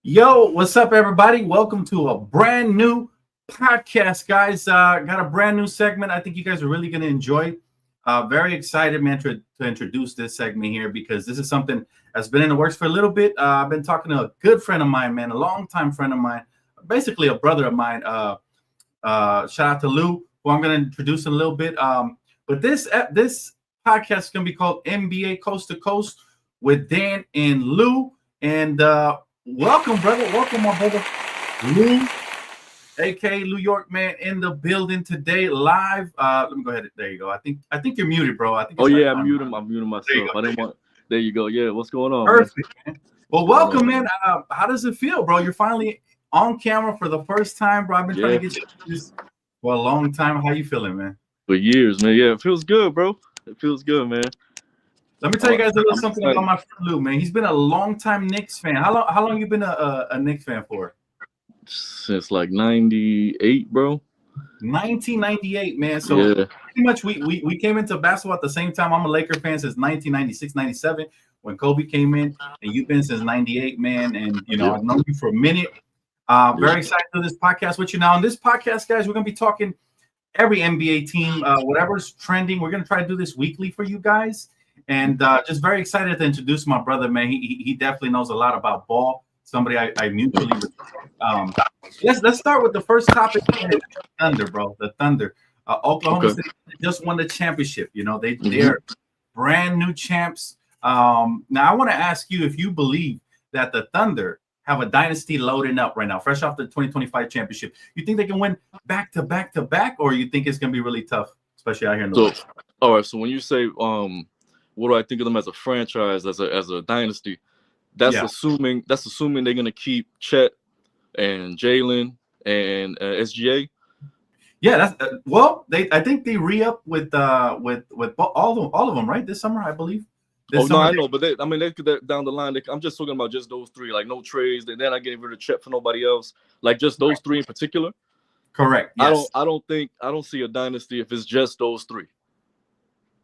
Yo, what's up, everybody? Welcome to a brand new podcast, guys. Got a brand new segment. I think you guys are really going to enjoy. Very excited, man, to introduce this segment here because this is something that's been in the works for a little bit. I've been talking to a good friend of mine, man, a longtime friend of mine, basically a brother of mine. Shout out to Lou, who I'm going to introduce in a little bit. But this podcast is going to be called NBA Coast to Coast with Dan and Lou. And welcome, brother. Welcome, my brother Lou, aka New York man, in the building today, live. Let me go ahead. There you go. I think you're muted, bro. I think. Oh yeah, I'm muting myself. I didn't want. There you go. Yeah, what's going on? Perfect, man. Well, welcome, man. How does it feel, bro? You're finally on camera for the first time, bro. I've been trying to get you this for a long time. How you feeling, man? For years, man. Yeah, it feels good, bro. It feels good, man. Let me tell you guys a little something about my friend Lou, man. He's been a long-time Knicks fan. How long you been a Knicks fan for? Since like 98, bro. 1998, man. So yeah. Pretty much we came into basketball at the same time. I'm a Laker fan since 1996, 97 when Kobe came in, and you've been since 98, man. And I've known you for a minute. Very excited to do this podcast with you. Now, on this podcast, guys, we're gonna be talking every NBA team, whatever's trending. We're gonna try to do this weekly for you guys. And just very excited to introduce my brother, man. He definitely knows a lot about ball. Somebody I mutually respect. Let's start with the first topic. The Thunder, bro. The Thunder. Oklahoma City just won the championship. They're brand new champs. Now I want to ask you if you believe that the Thunder have a dynasty loading up right now, fresh off the 2025 championship. You think they can win back to back to back, or you think it's gonna be really tough, especially out here in the West? All right. So when you say what do I think of them as a franchise, as a dynasty? That's assuming they're gonna keep Chet and Jalen and SGA. Yeah, that's I think they re-up with all of them, right? This summer, I believe. I know, but they could down the line. I'm just talking about just those three, like no trades. They're not getting rid of Chet for nobody else. Like just those three in particular. Correct. Yes. I don't see a dynasty if it's just those three.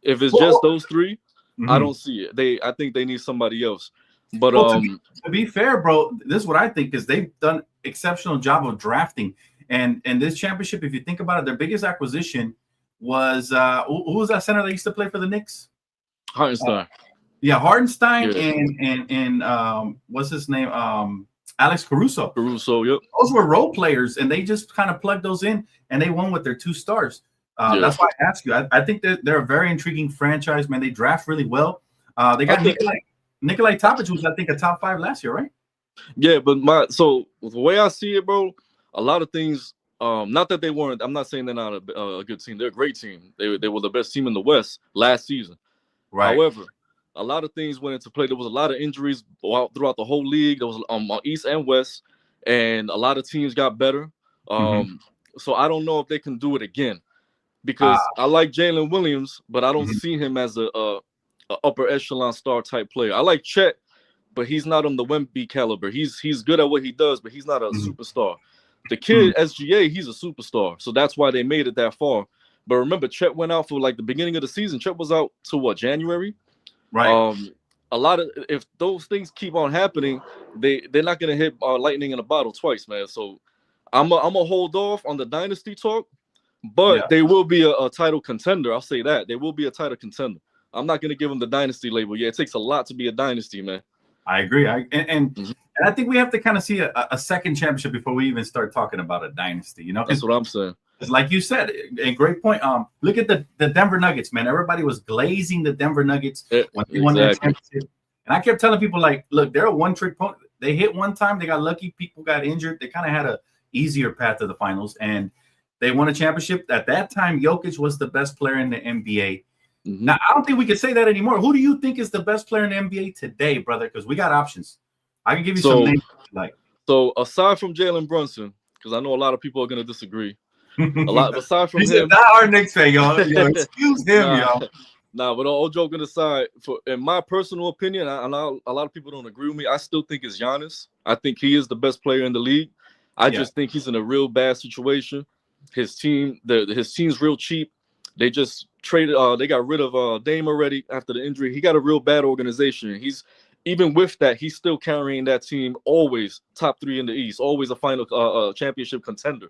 If it's just those three. I don't see it. I think they need somebody else. But to be fair, bro, this is what I think is they've done exceptional job of drafting. And this championship, if you think about it, their biggest acquisition was who was that center that used to play for the Knicks? Hartenstein. Hartenstein and what's his name? Alex Caruso. Yep. Those were role players, and they just kind of plugged those in, and they won with their two stars. That's why I ask you. I think they're a very intriguing franchise, man. They draft really well. They got Nikolai Topic, was I think a top 5 last year, right? Yeah, but the way I see it, bro, a lot of things. Not that they weren't. I'm not saying they're not a good team. They're a great team. They were the best team in the West last season. Right. However, a lot of things went into play. There was a lot of injuries throughout the whole league. There was on East and West, and a lot of teams got better. So I don't know if they can do it again. Because I like Jalen Williams, but I don't see him as a upper echelon star type player. I like Chet, but he's not on the Wemby caliber. He's good at what he does, but he's not a superstar. The kid SGA, he's a superstar, so that's why they made it that far. But remember, Chet went out for like the beginning of the season. Chet was out to January, right? A lot of if those things keep on happening, they're not gonna hit lightning in a bottle twice, man. So I'm a hold off on the dynasty talk. But they will be a title contender. I'll say that. They will be a title contender. I'm not going to give them the dynasty label. Yeah, it takes a lot to be a dynasty, man. I agree. And I think we have to kind of see a second championship before we even start talking about a dynasty. That's what I'm saying. It's like you said, a great point. Look at the Denver Nuggets, man. Everybody was glazing the Denver Nuggets when they won their championship. And I kept telling people, like, look, they're a one-trick pony. They hit one time. They got lucky. People got injured. They kind of had a easier path to the finals. And they won a championship. At that time, Jokic was the best player in the NBA. Now, I don't think we can say that anymore. Who do you think is the best player in the NBA today, brother? Because we got options. I can give you some names. So aside from Jalen Brunson, because I know a lot of people are going to disagree. Aside from him. Not our Knicks fan, y'all. Excuse him, y'all. But all joking aside, in my personal opinion, a lot of people don't agree with me. I still think it's Giannis. I think he is the best player in the league. I just think he's in a real bad situation. His team's real cheap. They just traded. They got rid of Dame already after the injury. He got a real bad organization. even with that, he's still carrying that team always top 3 in the East, always a final championship contender.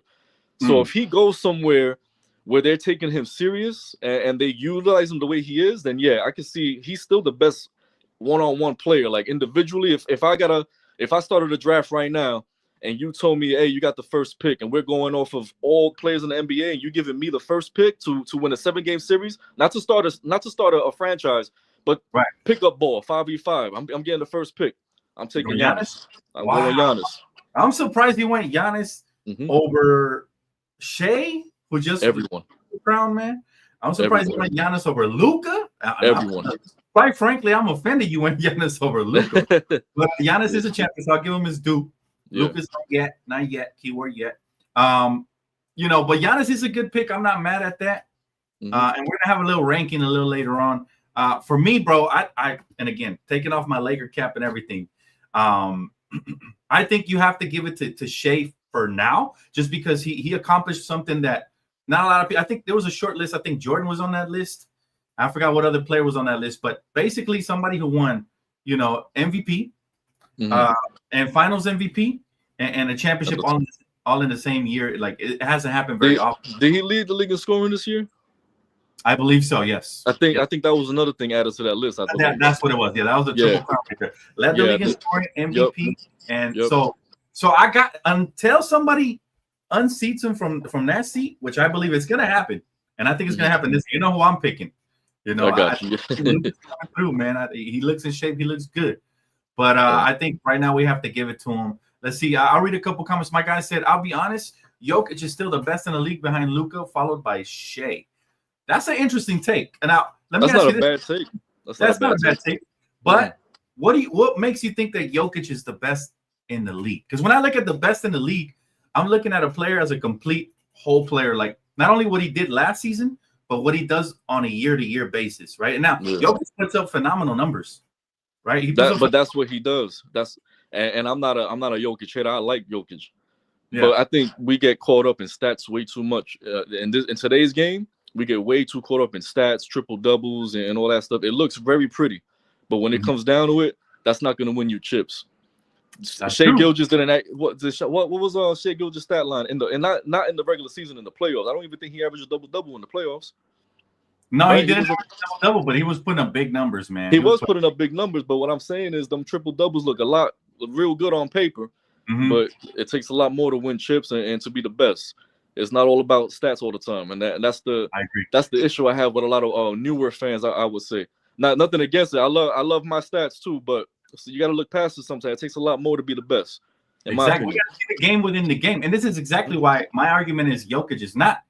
So if he goes somewhere where they're taking him serious and they utilize him the way he is, then yeah, I can see he's still the best one-on-one player. Like individually, if I started a draft right now and you told me, hey, you got the first pick and we're going off of all players in the NBA and you giving me the first pick to win a 7-game series, not to start a franchise, but pick up ball 5v5. I'm getting the first pick. I'm taking Giannis. I'm going Giannis. I'm surprised you went Giannis over Shea, who just everyone crown, man. I'm surprised you went Giannis over Luka. Everyone. Quite frankly, I'm offended you went Giannis over Luka. But Giannis is a champion, so I'll give him his due. Luka's not yet. Keyword yet. But Giannis is a good pick. I'm not mad at that. And we're gonna have a little ranking a little later on. For me, bro, I and again, taking off my Laker cap and everything, I think you have to give it to Shea for now, just because he accomplished something that not a lot of people. I think there was a short list. I think Jordan was on that list. I forgot what other player was on that list, but basically somebody who won, MVP, and Finals MVP, and a championship all in the same year. Like it hasn't happened very often. Did he lead the league in scoring this year? I believe so. Yes. I think that was another thing added to that list. That's what it was. Yeah, that was a triple crown right there. Led the league in scoring, MVP, and so I got until somebody unseats him from that seat, which I believe is going to happen, and I think it's going to happen this. You know who I'm picking. I got you. Through, man. He looks in shape. He looks good, but I think right now we have to give it to him. Let's see. I'll read a couple comments. My guy said, "I'll be honest. Jokic is still the best in the league behind Luka, followed by Shea." That's an interesting take. And now let me ask you this. That's not a bad take. But what makes you think that Jokic is the best in the league? Because when I look at the best in the league, I'm looking at a player as a complete whole player, like not only what he did last season, but what he does on a year-to-year basis, right? And now Jokic puts up phenomenal numbers, right? But that's what he does. And I'm not a Jokic hater. I like Jokic, but I think we get caught up in stats way too much. In today's game, we get way too caught up in stats, triple doubles, and all that stuff. It looks very pretty, but when it comes down to it, that's not going to win you chips. Shea Gilgeous didn't act. What was Shea Gilgeous' stat line not in the regular season, in the playoffs? I don't even think he averaged a double in the playoffs. No, right? He didn't have a double, but he was putting up big numbers, man. He was putting up big numbers, but what I'm saying is them triple doubles look real good on paper, but it takes a lot more to win chips and to be the best. It's not all about stats all the time, and that's the issue I have with a lot of newer fans. I would say, nothing against it. I love my stats too, but you got to look past it sometimes. It takes a lot more to be the best. Exactly. We got to see the game within the game, and this is exactly why my argument is Jokic is not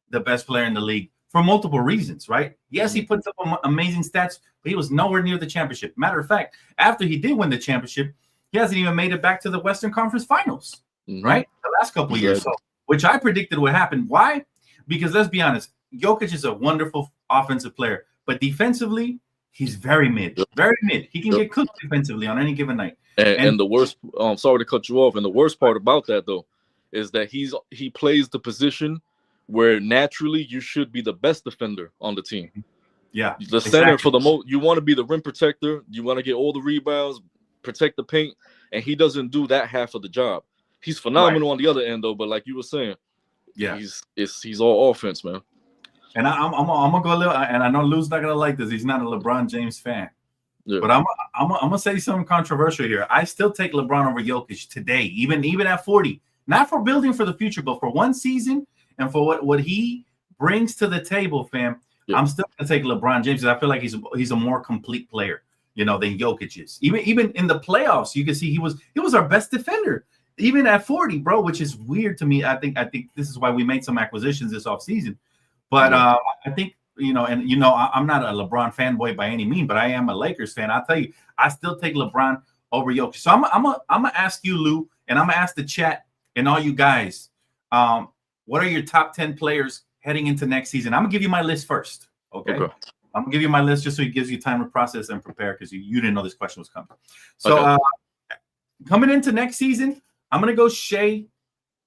the best player in the league for multiple reasons, right? Yes, he puts up amazing stats, but he was nowhere near the championship. Matter of fact, after he did win the championship, he hasn't even made it back to the Western Conference Finals, right? The last couple of years. So, which I predicted would happen. Why? Because let's be honest, Jokic is a wonderful offensive player, but defensively, he's very mid. Very mid. He can get cooked defensively on any given night. And the worst, sorry to cut you off, and the worst part about that, though, is that he plays the position where naturally you should be the best defender on the team. Yeah. The center for the most, you want to be the rim protector. You want to get all the rebounds, protect the paint, and he doesn't do that half of the job. He's phenomenal on the other end, though. But like you were saying, he's all offense, man. And I'm gonna go a little. And I know Lou's not gonna like this. He's not a LeBron James fan, but I'm gonna say something controversial here. I still take LeBron over Jokic today, even at 40. Not for building for the future, but for one season and for what he brings to the table, fam. I'm still gonna take LeBron James because I feel like he's a more complete player, than Jokic is. Even in the playoffs, you can see he was our best defender. Even at 40, bro, which is weird to me. I think this is why we made some acquisitions this offseason. But I think, I'm not a LeBron fanboy by any means, but I am a Lakers fan. I'll tell you, I still take LeBron over Jokic. So I'm gonna ask you, Lou, and I'm gonna ask the chat and all you guys, what are your top 10 players heading into next season? I'm gonna give you my list first. Okay. I'm gonna give you my list just so it gives you time to process and prepare because you didn't know this question was coming. So coming into next season, I'm going to go Shea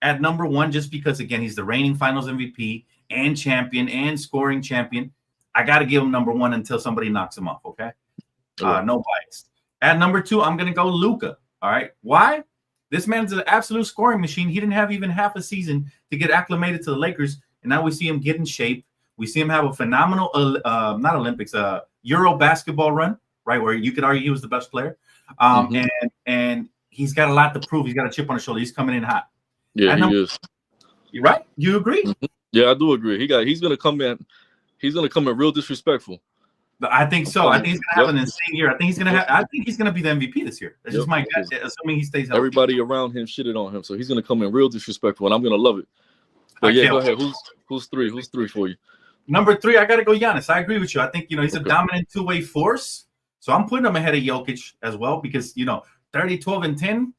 at number 1 just because, again, he's the reigning finals MVP and champion and scoring champion. I got to give him number 1 until somebody knocks him off, okay? No bias. At number 2, I'm gonna go Luka. All right, why? This man's an absolute scoring machine. He didn't have even half a season to get acclimated to the Lakers, and now we see him get in shape. We see him have a phenomenal, not Olympics, Euro basketball run, right? Where you could argue he was the best player. And he's got a lot to prove. He's got a chip on his shoulder. He's coming in hot. Yeah, he is. You right? You agree? Mm-hmm. Yeah, I do agree. He's gonna come in. He's gonna come in real disrespectful. I think so. I think he's gonna have an insane year. I think he's gonna be the MVP this year. That's just my guess, assuming he stays healthy. Everybody around him shitted on him, so he's gonna come in real disrespectful, and I'm gonna love it. But yeah, go ahead. Who's 3? Who's 3 for you? Number 3, I gotta go Giannis. I agree with you. I think he's a dominant two-way force. So I'm putting him ahead of Jokic as well because 30, 12, and 10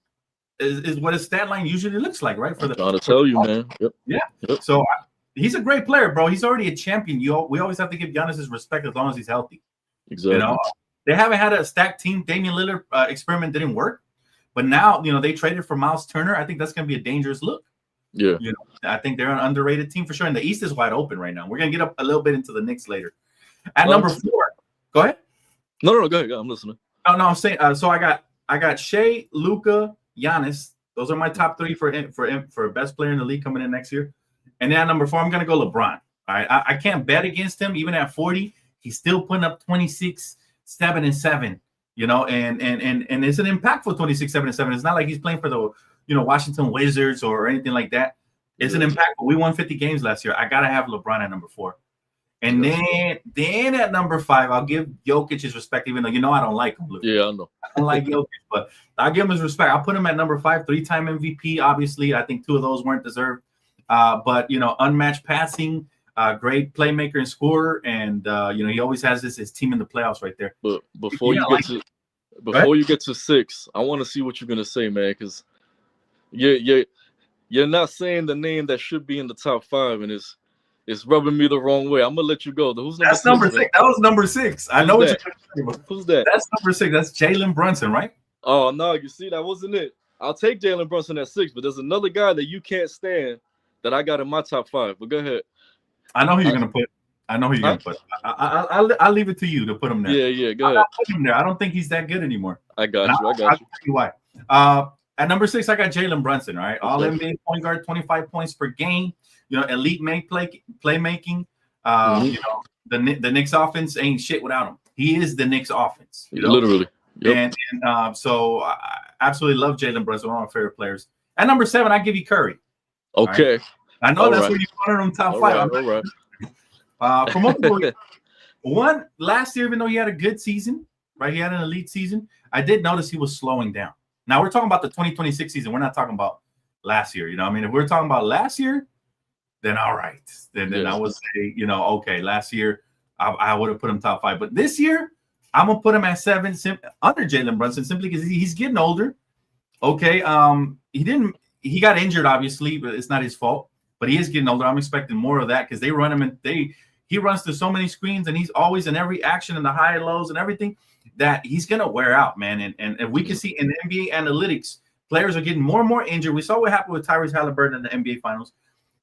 is what his stat line usually looks like, right? I'm trying to tell you, man. Yep. Yeah. Yep. So he's a great player, bro. He's already a champion. We always have to give Giannis his respect as long as he's healthy. Exactly. They haven't had a stacked team. Damian Lillard experiment didn't work, but now they traded for Miles Turner. I think that's going to be a dangerous look. Yeah. I think they're an underrated team for sure. And the East is wide open right now. We're going to get up a little bit into the Knicks later. At number 4, go ahead. No, go ahead. I'm listening. Oh no, I'm saying. So I got Shea, Luka, Giannis. Those are my top 3 for best player in the league coming in next year. And then at number 4, I'm going to go LeBron. All right, I can't bet against him. Even at 40, he's still putting up 26, 7, and 7. And it's an impactful 26, 7, and 7. It's not like he's playing for the Washington Wizards or anything like that. It's an impactful. We won 50 games last year. I gotta have LeBron at number 4. And then at number 5, I'll give Jokic his respect, even though I don't like him. Yeah, I know. I don't like Jokic, but I'll give him his respect. I'll put him at number 5, 3-time MVP. Obviously, I think 2 of those weren't deserved. But unmatched passing, great playmaker and scorer, and he always has his team in the playoffs right there. But before you get to 6, I want to see what you're gonna say, man, because you're not saying the name that should be in the top 5, and it's rubbing me the wrong way. I'm gonna let you go. That's number 6. That was number 6. I know what you're talking about. Who's that? That's number 6. That's Jalen Brunson, right? Oh no, you see, that wasn't it. I'll take Jalen Brunson at 6, but there's another guy that you can't stand that I got in my top 5. But go ahead. I know who you're gonna put. I'll leave it to you to put him there. Yeah. Go ahead. I'll put him there. I don't think he's that good anymore. I got you. I'll tell you why. At number 6, I got Jalen Brunson. All right, all NBA point guard, 25 points per game. Elite playmaking. The Knicks offense ain't shit without him. He is the Knicks offense. Literally. Yep. And so I absolutely love Jalen Brunson, one of my favorite players. At number 7, I give you Curry. Okay. Right? I know that's where you wanted him top 5. All right. For multiple one last year, even though he had a good season, right? He had an elite season. I did notice he was slowing down. Now we're talking about the 2026 season. We're not talking about last year. If we're talking about last year, then all right. Then I would say, okay, last year I would have put him top 5. But this year, I'm gonna put him at 7 under Jalen Brunson simply because he's getting older. Okay. He got injured, obviously, but it's not his fault. But he is getting older. I'm expecting more of that because they run him he runs through so many screens and he's always in every action in the high and lows and everything that he's gonna wear out, man. And we can see in NBA analytics, players are getting more and more injured. We saw what happened with Tyrese Halliburton in the NBA Finals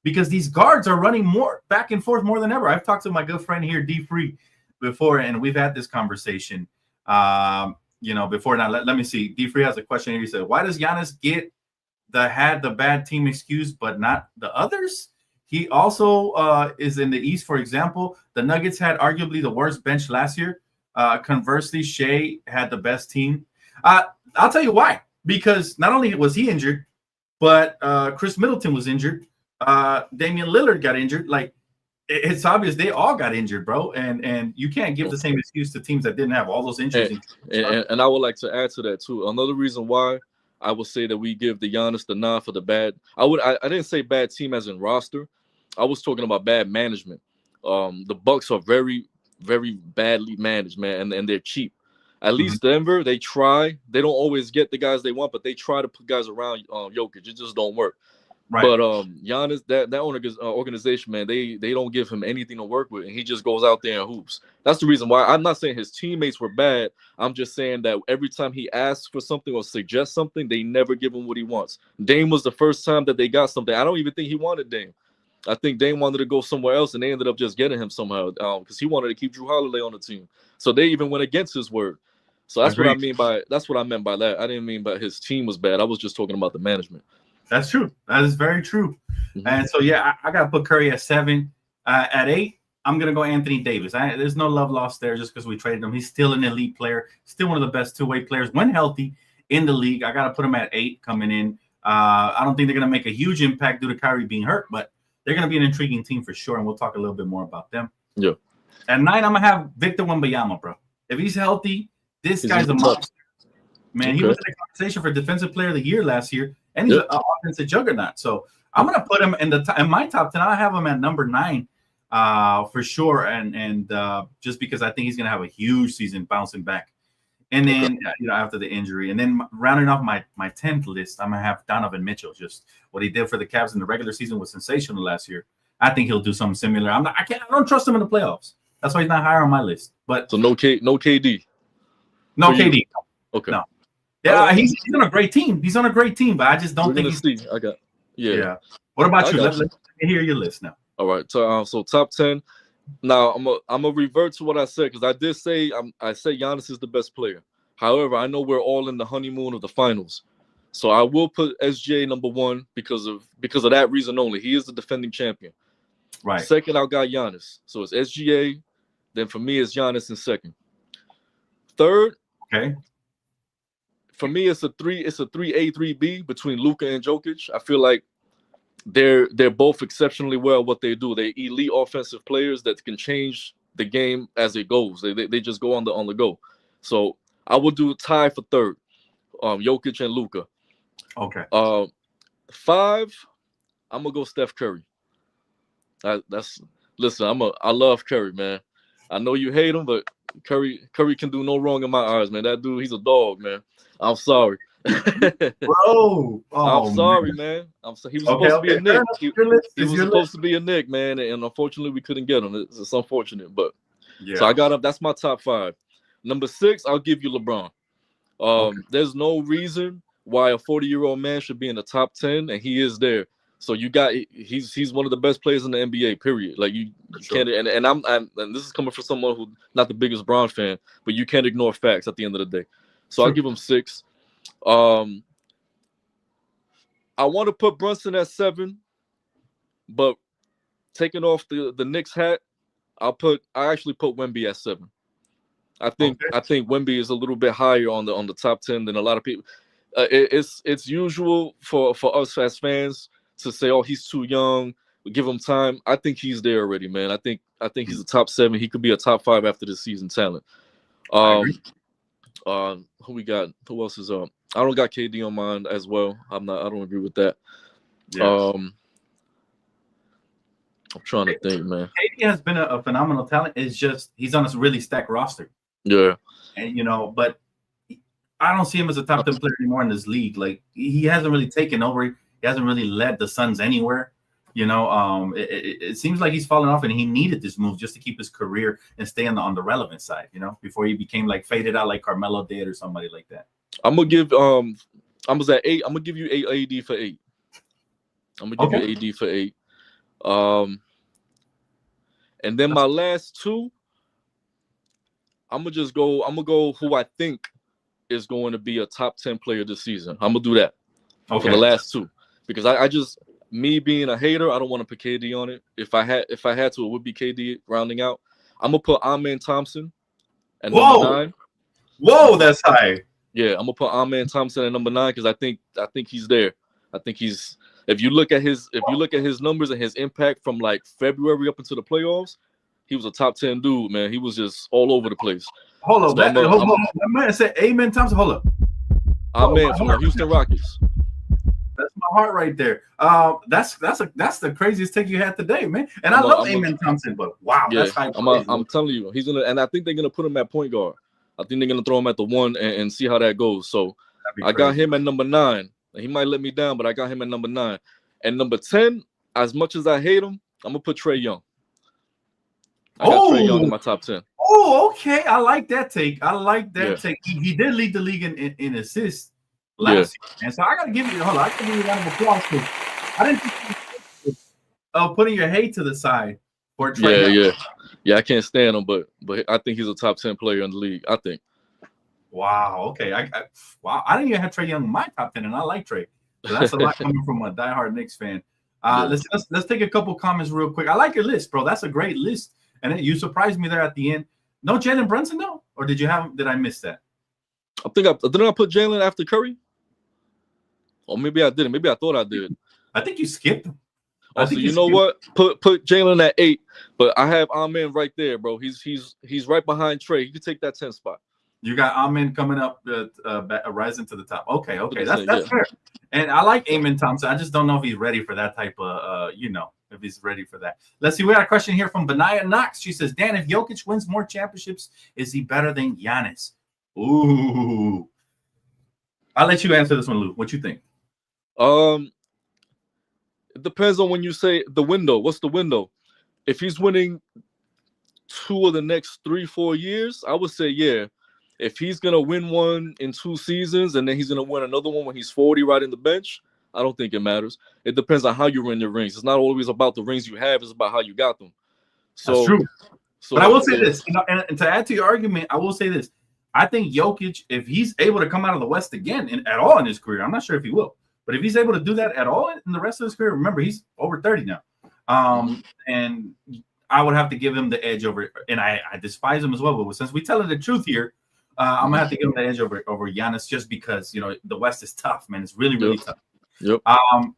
because these guards are running more back and forth more than ever. I've talked to my good friend here, D Free, before, and we've had this conversation. Before now. Let me see. D Free has a question here. He said, "Why does Giannis get the bad team excuse, but not the others?" He also is in the East, for example. The Nuggets had arguably the worst bench last year. Conversely, Shea had the best team. I'll tell you why. Because not only was he injured, but Chris Middleton was injured. Damian Lillard got injured. Like, it's obvious they all got injured, bro. And you can't give the same excuse to teams that didn't have all those injuries. And I would like to add to that, too. Another reason why I would say that we give the Giannis the nod for the bad. I didn't say bad team as in roster. I was talking about bad management. The Bucks are very, very badly managed, man, and they're cheap. At least Denver, they try. They don't always get the guys they want, but they try to put guys around Jokic. It just don't work. Right. But Giannis, that organization, man, they don't give him anything to work with, and he just goes out there and hoops. That's the reason why. I'm not saying his teammates were bad. I'm just saying that every time he asks for something or suggests something, they never give him what he wants. Dame was the first time that they got something. I don't even think he wanted Dame. I think Dame wanted to go somewhere else, and they ended up just getting him somehow because he wanted to keep Drew Holiday on the team. So they even went against his word. So that's what I mean by that's what I meant by that. I didn't mean by his team was bad. I was just talking about the management. That's true. That is very true. And so yeah, I got to put Curry at 7. At 8, I'm gonna go Anthony Davis. There's no love lost there just because we traded him. He's still an elite player, still one of the best two-way players when healthy in the league. I got to put him at 8 coming in. I don't think they're gonna make a huge impact due to Kyrie being hurt, but they're gonna be an intriguing team for sure, and we'll talk a little bit more about them. Yeah. At 9, I'm gonna have Victor Wembanyama, bro. If he's healthy, this guy's a monster. Man, he was in the conversation for Defensive Player of the Year last year, and he's an offensive juggernaut. So I'm gonna put him in my top 10. I have him at number 9 for sure, and just because I think he's gonna have a huge season bouncing back. And then after the injury, and then rounding off my 10th list, I'm gonna have Donovan Mitchell. Just what he did for the Cavs in the regular season was sensational last year. I think he'll do something similar. I don't trust him in the playoffs. That's why he's not higher on my list. But so no KD. No KD. Okay. No. Yeah, he's on a great team. He's on a great team, but I just don't think he's. I got. Yeah. What about you? Let me hear your list now. All right. So top 10. Now I'm gonna revert to what I said because I did say I said Giannis is the best player. However, I know we're all in the honeymoon of the finals, so I will put SGA number 1 because of that reason only. He is the defending champion. Right. Second, I got Giannis. So it's SGA. Then for me, it's Giannis in second. Third. Okay. For me, it's a 3A, 3B between Luka and Jokic. I feel like they're both exceptionally well at what they do. They're elite offensive players that can change the game as it goes. They just go on the go. So I would do a tie for third, Jokic and Luka. Okay. 5, I'm gonna go Steph Curry. I love Curry, man. I know you hate him, but Curry can do no wrong in my eyes, man. That dude, he's a dog, man. I'm sorry. Bro. I'm sorry, man. He was supposed to be a Knick. He was supposed to be a Knick, man, and unfortunately we couldn't get him. It's unfortunate, but so I got up. That's my top 5. Number 6, I'll give you LeBron. There's no reason why a 40-year-old man should be in the top 10, and he is there. So he's one of the best players in the NBA. Period. Like you can't. And this is coming from someone who not the biggest Bron fan, but you can't ignore facts at the end of the day. So I'll give him 6. I want to put Brunson at 7, but taking off the Knicks hat, I actually put Wemby at 7. I think Wemby is a little bit higher on the top 10 than a lot of people. It's usual for us as fans to say, oh, he's too young, we give him time. I think he's there already, man. I think he's a top 7. He could be a top 5 after this season talent. Who we got? Who else is I don't got KD on mine as well. I don't agree with that. Yes. I'm trying to think, man. KD has been a phenomenal talent. It's just he's on a really stacked roster. Yeah. And but I don't see him as a top 10 player anymore in this league. Like he hasn't really taken over. He hasn't really led the Suns anywhere. It seems like he's falling off, and he needed this move just to keep his career and stay on the relevant side. Before he became like faded out like Carmelo did or somebody like that. I'm gonna give I was at 8. I'm gonna give you 8 AD for 8. I'm gonna give you AD for 8. And then my last 2, I'm gonna go who I think is going to be a top 10 player this season. I'm gonna do that for the last 2 because I just, me being a hater, I don't want to put KD on it. If I had to, it would be KD rounding out. I'm gonna put Amen Thompson at number 9. Whoa, that's high. Yeah, I'm gonna put Amen Thompson at number 9 because I think he's there. I think he's. If you look at his numbers and his impact from like February up into the playoffs, he was a top 10 dude, man. He was just all over the place. Hold on, that man said Amen Thompson. Hold up. Amen from the Houston Rockets. That's my heart right there. That's the craziest take you had today, man. And I love Amen Thompson, but wow, that's high. I'm telling you, he's gonna, and I think they're gonna put him at point guard. I think they're gonna throw him at the 1 and see how that goes. So I got him at number 9. He might let me down, but I got him at number 9. And number 10, as much as I hate him, I'm gonna put Trae Young. I got Trae Young in my top 10. Oh, okay. I like that take. Take. He did lead the league in assists last year. And so I gotta give you a round of applause for I didn't think putting your hate to the side for Trae Young. Yeah, I can't stand him, but I think he's a top 10 player in the league. I think. Wow. Okay. Wow. I didn't even have Trae Young in my top 10, and I like Trae. So that's a lot coming from a diehard Knicks fan. Let's take a couple comments real quick. I like your list, bro. That's a great list, and you surprised me there at the end. No Jalen Brunson, though, or did you have? Did I miss that? didn't I put Jalen after Curry? Or maybe I didn't. Maybe I thought I did. I think you skipped him. Also, you know what? Put Jalen at 8, but I have Amen right there, bro. He's right behind Trae. He could take that 10 spot. You got Amen coming up, rising to the top. Okay, that's fair. And I like Amen Thompson. I just don't know if he's ready for that type of, if he's ready for that. Let's see. We got a question here from Benaya Knox. She says, Dan, if Jokic wins more championships, is he better than Giannis? Ooh. I'll let you answer this one, Lou. What you think? It depends on when you say the window. What's the window? If he's winning 2 of the next 3-4 years, I would say yeah. If he's gonna win one in 2 seasons and then he's gonna win another one when he's 40 right in the bench, I don't think it matters. It depends on how you win your rings. It's not always about the rings you have, it's about how you got them. So that's true. But I will say this, and to add to your argument, I will say this. I think Jokic, if he's able to come out of the West again at all in his career, I'm not sure if he will, but if he's able to do that at all in the rest of his career, remember he's over 30 now. And I would have to give him the edge over, and I despise him as well. But since we telling the truth here, I'm gonna have to give him the edge over Giannis just because the West is tough, man. It's really, really tough. Yep.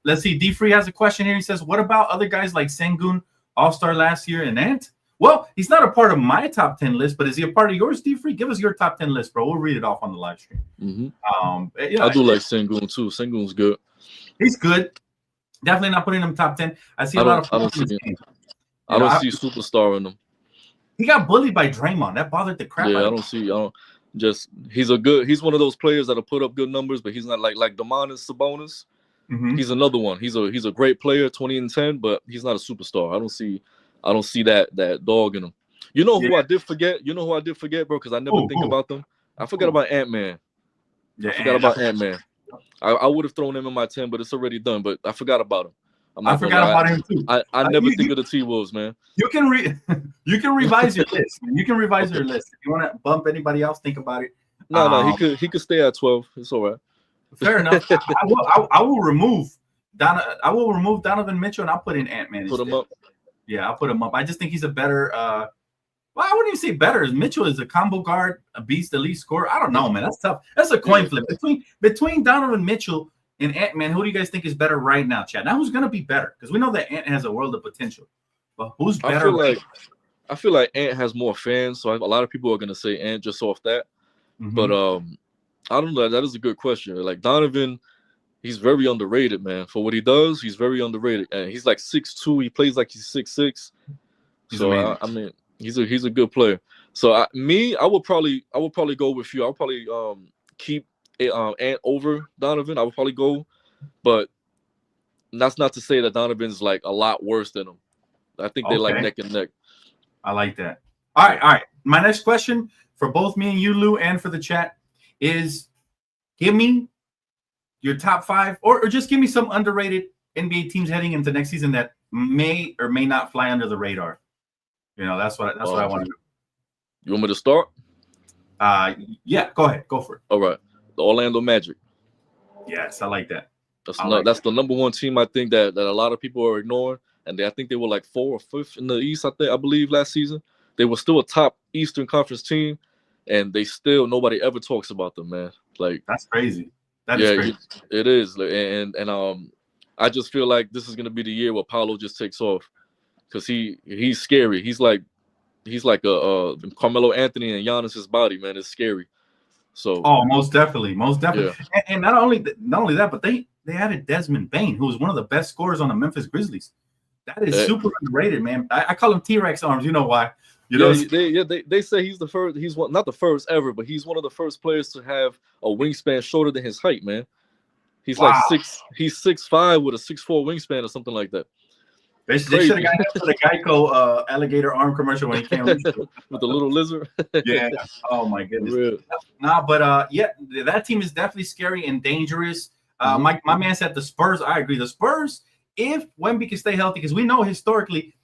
Let's see. D Free has a question here. He says, "What about other guys like Sengun, All-Star last year, and Ant?" Well, he's not a part of my top 10 list, but is he a part of yours, D Free? Give us your top 10 list, bro. We'll read it off on the live stream. I do like Sengun too. Sengun's good. He's good. Definitely not putting him top 10. I see a lot of. I don't see superstar in him. He got bullied by Draymond. That bothered the crap out of him. He's one of those players that'll put up good numbers, but he's not like Domantas Sabonis. He's another one. He's a great player, 20 and 10, but he's not a superstar. I don't see that dog in him. You know who I did forget? You know who I did forget, bro? Because I never think about them. I forgot about Ant-Man. I forgot about Ant-Man. I would have thrown him in my 10, but it's already done. But I forgot about him. I forgot about him too. I never think of the T-Wolves, man. You can revise your list. Man. You can revise your list. If you want to bump anybody else, think about it. No, he could stay at 12. It's all right. Fair enough. I will remove Donovan Mitchell and I'll put in Ant-Man. Put him up. Yeah, I'll put him up. I just think he's a better. Well, I wouldn't even say better. Mitchell is a combo guard, a beast, elite scorer. I don't know, man. That's tough. That's a coin flip between Donovan Mitchell and Ant-Man. Who do you guys think is better right now, Chad? Now, who's gonna be better? Because we know that Ant has a world of potential. But who's better? I feel like Ant has more fans, so a lot of people are gonna say Ant just off that. But I don't know. That is a good question. Like Donovan, he's very underrated, man. For what he does, he's very underrated. And he's like 6'2". He plays like he's 6'6". So I mean, he's a good player. So I would probably go with you. I'll probably keep Ant over Donovan. I would probably go, but that's not to say that Donovan's like a lot worse than him. I think they're like neck and neck. I like that. All right. My next question for both me and you, Lou, and for the chat is give me your top 5 or just give me some underrated NBA teams heading into next season that may or may not fly under the radar. That's what I want to do. You want me to start? Yeah, go ahead. Go for it. All right. The Orlando Magic. Yes, I like that. That's the number 1 team I think that a lot of people are ignoring. And I think they were like 4th or 5th in the East, I believe, last season. They were still a top Eastern Conference team, and nobody ever talks about them, man. Like that's crazy. That is crazy. It is. And I just feel like this is gonna be the year where Paolo just takes off because he's scary. He's like a Carmelo Anthony and Giannis's body, man. It's scary. So most definitely. Yeah. And not only that, but they added Desmond Bane, who was one of the best scorers on the Memphis Grizzlies. That is super underrated, man. I call him T-Rex arms. You know why? They say he's the first. He's not the first ever, but he's one of the first players to have a wingspan shorter than his height, man. He's like 6'5" with a 6'4" wingspan or something like that. They should have got him for the Geico alligator arm commercial when he came with the little lizard. Yeah. Oh my goodness. That team is definitely scary and dangerous. My man said the Spurs. I agree. The Spurs, if Wemby can stay healthy, because we know historically,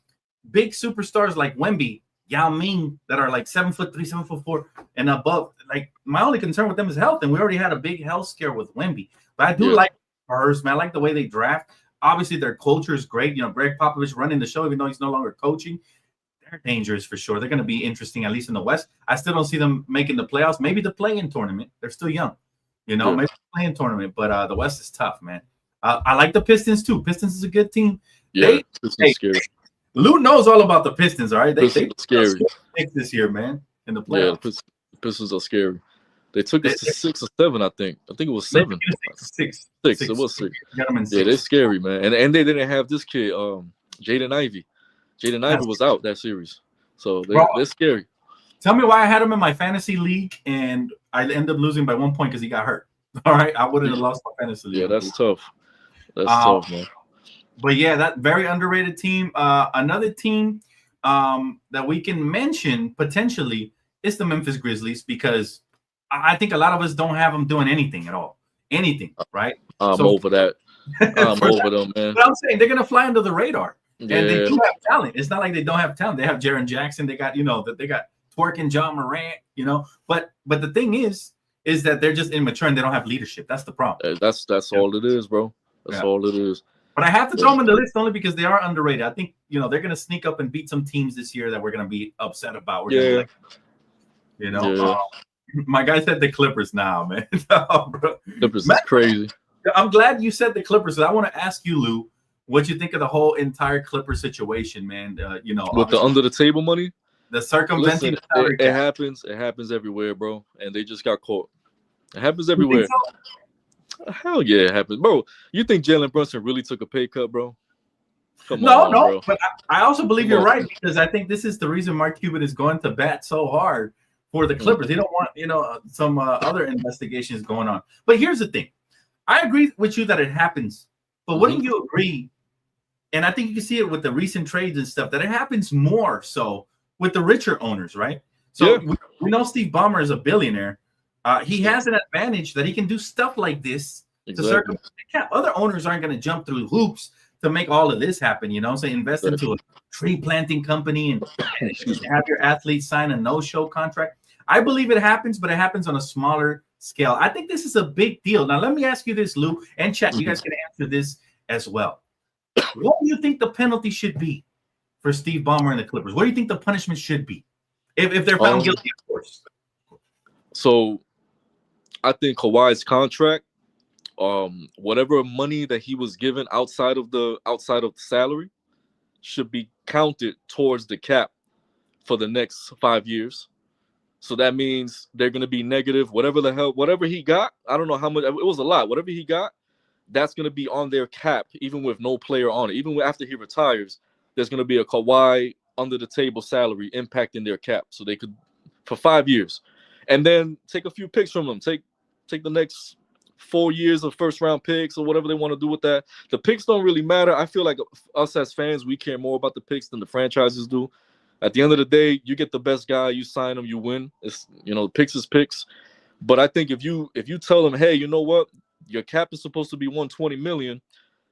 big superstars like Wemby, Yao Ming, that are like 7'3", 7'4", and above, like my only concern with them is health, and we already had a big health scare with Wemby. But I do Yeah. like Spurs, man. I like the way they draft. Obviously, their culture is great. You know, Greg Popovich running the show, even though he's no longer coaching. They're dangerous for sure. They're going to be interesting, at least in the West. I still don't see them making the playoffs. Maybe the play-in tournament. They're still young, you know. Yeah. Maybe the play-in tournament. But the West is tough, man. I like the Pistons too. Pistons is a good team. Yeah, Pistons scary. Lou knows all about the Pistons. All right, they scary this year, man. In the Yeah, playoffs. the Pistons are scary. They took us to 6 or 7, I think. I think it was 7. Six. It was 6. Got them in 6. Yeah, they're scary, man. And they didn't have this kid, Jaden Ivey. Jaden Ivey was out that series. So they're scary. Tell me why I had him in my fantasy league and I ended up losing by 1 point because he got hurt. All right. I wouldn't have lost my fantasy league. Yeah, that's tough. That's tough, man. But yeah, that very underrated team. Another team that we can mention potentially is the Memphis Grizzlies, because I think a lot of us don't have them doing anything at all. Anything, right? I'm over that. I'm over them, man. But I'm saying they're gonna fly under the radar. Yeah. And they do have talent. It's not like they don't have talent. They have Jaren Jackson. They got, they got Twerk and John Morant, But the thing is that they're just immature and they don't have leadership. That's the problem. That's all it is, bro. That's all it is. But I have to throw them in the list only because they are underrated. I think, they're going to sneak up and beat some teams this year that we're going to be upset about. We're my guy said the Clippers now, man. Bro. Clippers is crazy. I'm glad you said the Clippers. I want to ask you, Lou, what you think of the whole entire Clipper situation, man. With the under the table money, the circumventing. Listen, it happens. It happens everywhere, bro. And they just got caught. It happens everywhere. Hell yeah, it happens, bro. You think Jalen Brunson really took a pay cut, bro? No, bro. But I also believe you're right, because I think this is the reason Mark Cuban is going to bat so hard for the Clippers. They don't want some other investigations going on. But here's the thing. I agree with you that it happens, but wouldn't you agree? And I think you can see it with the recent trades and stuff, that it happens more so with the richer owners, right? So we know Steve Ballmer is a billionaire. He has an advantage that he can do stuff like this to circumvent the cap. Other owners aren't going to jump through hoops to make all of this happen, So invest into a tree planting company and have your athletes sign a no-show contract. I believe it happens, but it happens on a smaller scale. I think this is a big deal. Now, let me ask you this, Lou, and Chet. You guys can answer this as well. What do you think the penalty should be for Steve Ballmer and the Clippers? What do you think the punishment should be if they're found guilty, of course? So I think Kawhi's contract, whatever money that he was given outside of the salary, should be counted towards the cap for the next 5 years. So that means they're going to be negative. Whatever he got, I don't know how much. It was a lot. Whatever he got, that's going to be on their cap, even with no player on it. Even after he retires, there's going to be a Kawhi under the table salary impacting their cap. So they could, for 5 years, and then take a few picks from them. Take the next 4 years of first round picks or whatever they want to do with that. The picks don't really matter. I feel like us as fans, we care more about the picks than the franchises do. At the end of the day, you get the best guy, you sign him, you win. It's picks is picks. But I think if you tell them, hey, you know what, your cap is supposed to be $120 million,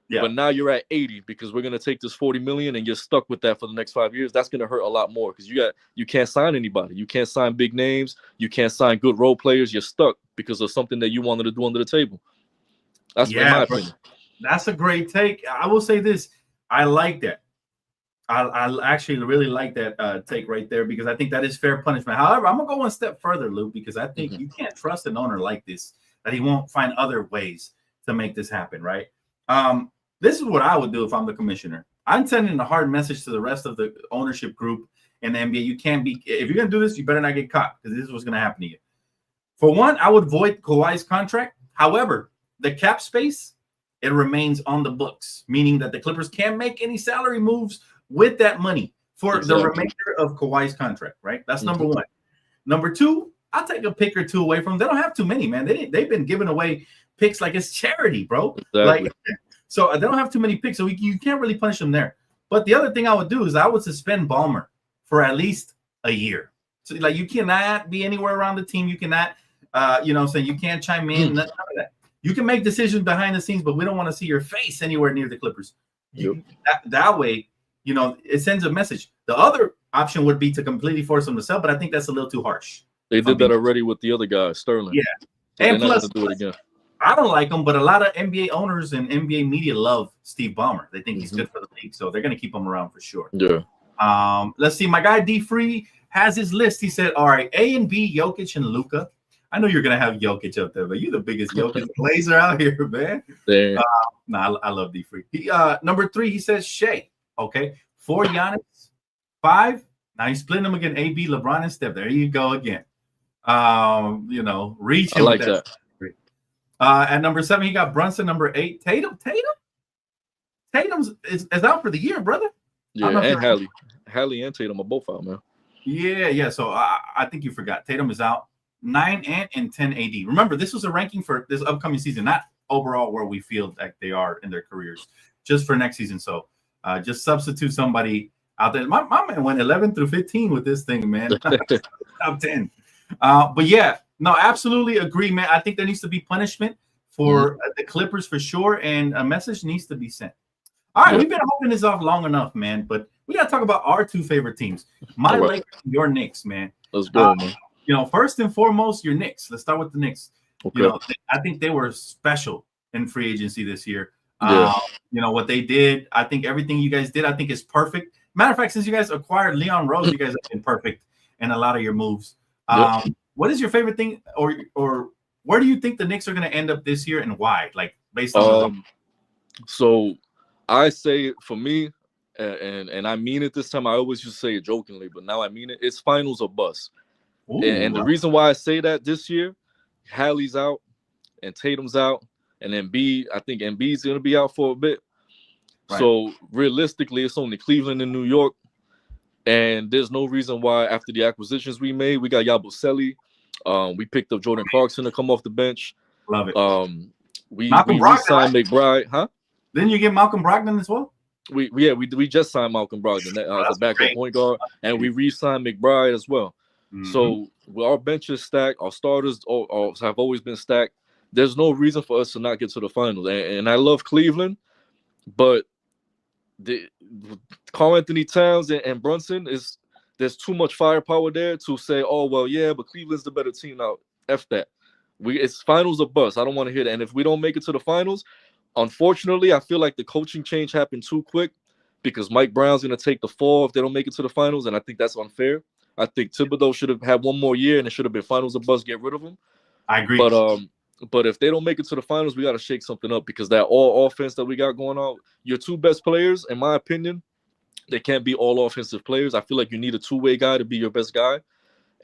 but now you're at 80 because we're gonna take this $40 million and you're stuck with that for the next 5 years, that's gonna hurt a lot more because you can't sign anybody, you can't sign big names, you can't sign good role players. You're stuck because of something that you wanted to do under the table. That's my opinion. That's a great take. I will say this: I like that. I actually really like that take right there because I think that is fair punishment. However, I'm going to go one step further, Lou, because I think you can't trust an owner like this, that he won't find other ways to make this happen, right? This is what I would do if I'm the commissioner. I'm sending a hard message to the rest of the ownership group in the NBA. You can't be – if you're going to do this, you better not get caught because this is what's going to happen to you. For one, I would void Kawhi's contract. However, the cap space, it remains on the books, meaning that the Clippers can't make any salary moves with that money for the remainder of Kawhi's contract, right? That's number one. Number two, I'll take a pick or two away from them. They don't have too many, man. They've been giving away picks like it's charity, bro. Exactly. So they don't have too many picks, so you can't really punish them there. But the other thing I would do is I would suspend Ballmer for at least a year. So you cannot be anywhere around the team. You cannot, you can't chime in, none of that. You can make decisions behind the scenes, but we don't want to see your face anywhere near the Clippers. That way, it sends a message. The other option would be to completely force them to sell, but I think that's a little too harsh. They did that already with the other guy, Sterling. Yeah, So and they're not plus, gonna do it again. I don't like him, but a lot of NBA owners and NBA media love Steve Ballmer. They think he's good for the league, so they're gonna keep him around for sure. Yeah. Let's see. My guy D Free has his list. He said, "All right, A and B, Jokic and Luka." I know you're gonna have Jokic up there, but you're the biggest Jokic blazer out here, man. I love D Free. Number 3, he says Shea. Okay, 4, Giannis. 5. Now he's splitting them again. AB, LeBron, and Steph. There you go again. Reaching. I like that. At number 7, he got Brunson. Number 8, Tatum is out for the year, brother. Yeah, and Hallie and Tatum are both out, man. Yeah. So I think you forgot. Tatum is out. 9 and 10 AD. Remember, this was a ranking for this upcoming season, not overall where we feel like they are in their careers, just for next season. So just substitute somebody out there. My man went 11 through 15 with this thing, man. Top 10. But yeah, no, absolutely agree, man. I think there needs to be punishment for the Clippers for sure, and a message needs to be sent. All right, we've been holding this off long enough, man, but we got to talk about our 2 favorite teams. My Lakers and your Knicks, man. Let's go, man. First and foremost, your Knicks. Let's start with the Knicks. Okay. I think they were special in free agency this year. Yeah. What they did, I think everything you guys did, I think is perfect. Matter of fact, since you guys acquired Leon Rose, you guys have been perfect in a lot of your moves. What is your favorite thing, or where do you think the Knicks are going to end up this year, and why? Like based on. So I say for me, and I mean it this time. I always used to say it jokingly, but now I mean it. It's finals or bust. Ooh, and the reason why I say that this year, Hallie's out and Tatum's out, and I think Embiid's going to be out for a bit. Right. So realistically, it's only Cleveland and New York, and there's no reason why after the acquisitions we made, we got Yabusele, we picked up Jordan Clarkson to come off the bench. Love it. We re-signed McBride, huh? Didn't you get Malcolm Brogdon as well? We just signed Malcolm Brogdon as a backup point guard, and we re-signed McBride as well. Mm-hmm. So our bench is stacked. Our starters have always been stacked. There's no reason for us to not get to the finals. And I love Cleveland, but Karl Anthony Towns and Brunson there's too much firepower there to say, oh well, yeah, but Cleveland's the better team now. F that. It's finals or bust. I don't want to hear that. And if we don't make it to the finals, unfortunately, I feel like the coaching change happened too quick because Mike Brown's going to take the fall if they don't make it to the finals, and I think that's unfair. I think Thibodeau should have had one more year, and it should have been finals or bust. Get rid of him. I agree. But if they don't make it to the finals, we got to shake something up because that all offense that we got going on, your 2 best players, in my opinion, they can't be all offensive players. I feel like you need a 2-way guy to be your best guy.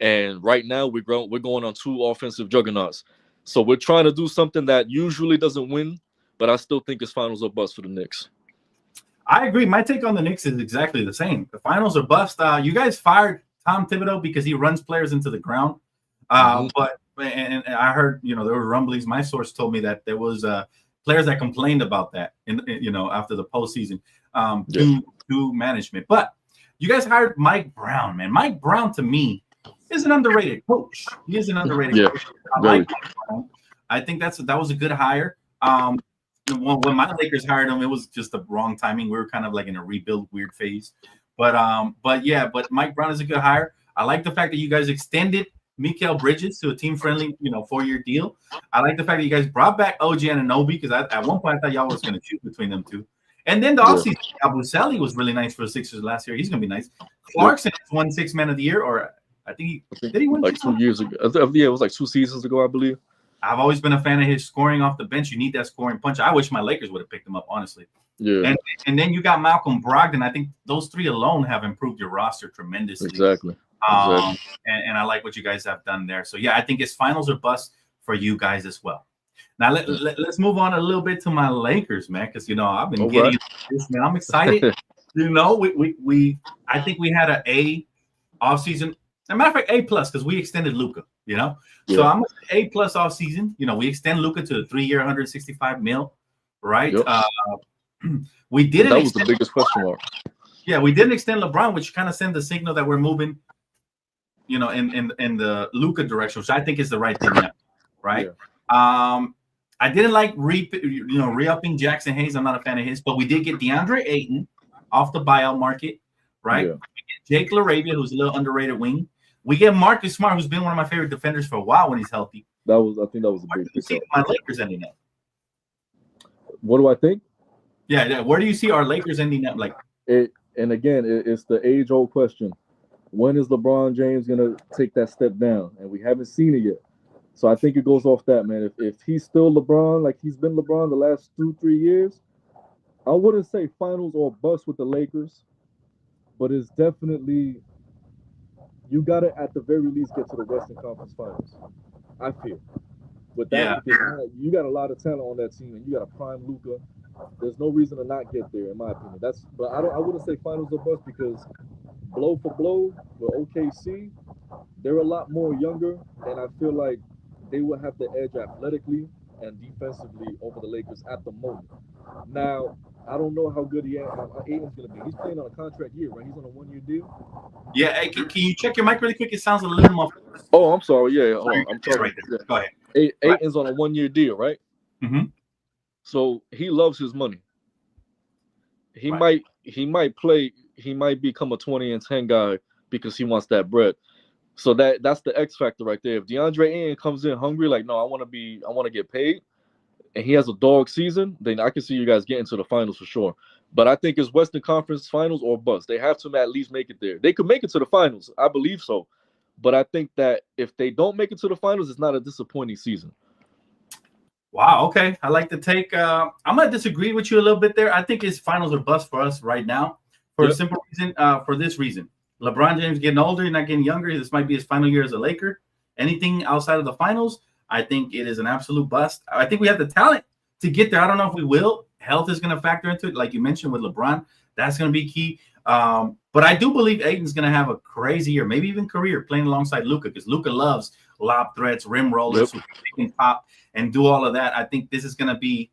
And right now we're going on 2 offensive juggernauts. So we're trying to do something that usually doesn't win, but I still think it's finals or bust for the Knicks. I agree. My take on the Knicks is exactly the same. The finals or bust. You guys fired Tom Thibodeau because he runs players into the ground. But I heard, there were rumblings. My source told me that there was players that complained about that after the postseason to management. But you guys hired Mike Brown, man. Mike Brown to me is an underrated coach. He is an underrated coach. I like Mike Brown. I think that was a good hire. When my Lakers hired him, it was just the wrong timing. We were kind of like in a rebuild weird phase. But Mike Brown is a good hire. I like the fact that you guys extended Mikal Bridges to a team-friendly, 4-year deal. I like the fact that you guys brought back OG Anunoby because at one point I thought y'all was going to shoot between them 2. And then the offseason, Yabusele was really nice for the Sixers last year. He's going to be nice. Clarkson won 6 Man of the Year, or I think did he win? Like 2 years ago. Yeah, it was like 2 seasons ago, I believe. I've always been a fan of his scoring off the bench. You need that scoring punch. I wish my Lakers would have picked him up, honestly. Yeah. And then you got Malcolm Brogdon. I think those 3 alone have improved your roster tremendously. Exactly. And I like what you guys have done there. So, yeah, I think it's finals or bust for you guys as well. Now, let's move on a little bit to my Lakers, man, because, I've been getting this, man. I'm excited. I think we had an A offseason. As a matter of fact, A+, because we extended Luka, So I'm going to say A+ offseason. We extend Luka to a 3-year, $165 million, right? Yep. We didn't. That was the biggest question mark. Yeah, we didn't extend LeBron, which kind of sent the signal that we're moving, in the Luka direction, which I think is the right thing now, right? Yeah. I didn't like re-upping Jackson Hayes. I'm not a fan of his, but we did get DeAndre Ayton off the buyout market, right? Yeah. Jake LaRavia, who's a little underrated wing. We get Marcus Smart, who's been one of my favorite defenders for a while when he's healthy. I think that was a big You see my Lakers ending up. What do I think? Yeah. Where do you see our Lakers ending up? Like it, and again, it's the age-old question: when is LeBron James gonna take that step down? And we haven't seen it yet. So I think it goes off that, man. If he's still LeBron, like he's been LeBron the last 2-3 years, I wouldn't say finals or bust with the Lakers, but it's definitely you gotta at the very least get to the Western Conference Finals. I feel with that, because you got a lot of talent on that team, and you got a prime Luka. There's no reason to not get there, in my opinion. But I wouldn't say finals or bust because blow for blow with OKC, they're a lot more younger, and I feel like they will have the edge athletically and defensively over the Lakers at the moment. Now, I don't know how good Aiden's going to be. He's playing on a contract year, right? He's on a 1-year deal. Yeah, hey, can you check your mic really quick? It sounds a little muffled. Oh, I'm sorry. Yeah, hold on. I'm sorry. Right there. Go ahead. Aiden's on a 1-year deal, right? Mm-hmm. So he loves his money. He might become a 20-10 guy because he wants that bread. So that's the X factor right there. If DeAndre Ayton comes in hungry, like, no, I want to get paid, and he has a dog season, then I can see you guys getting to the finals for sure. But I think it's Western Conference Finals or bust. They have to at least make it there. They could make it to the finals. I believe so. But I think that if they don't make it to the finals, it's not a disappointing season. Wow. Okay. I like to take. I'm gonna disagree with you a little bit there. I think it's finals or bust for us right now, for a simple reason. For this reason, LeBron James getting older, not getting younger. This might be his final year as a Laker. Anything outside of the finals, I think it is an absolute bust. I think we have the talent to get there. I don't know if we will. Health is going to factor into it, like you mentioned with LeBron. That's going to be key. But I do believe Aiden's going to have a crazy year, maybe even career, playing alongside Luka, because Luka loves lob threats, rim rollers, who can pop and do all of that. I think this is going to be,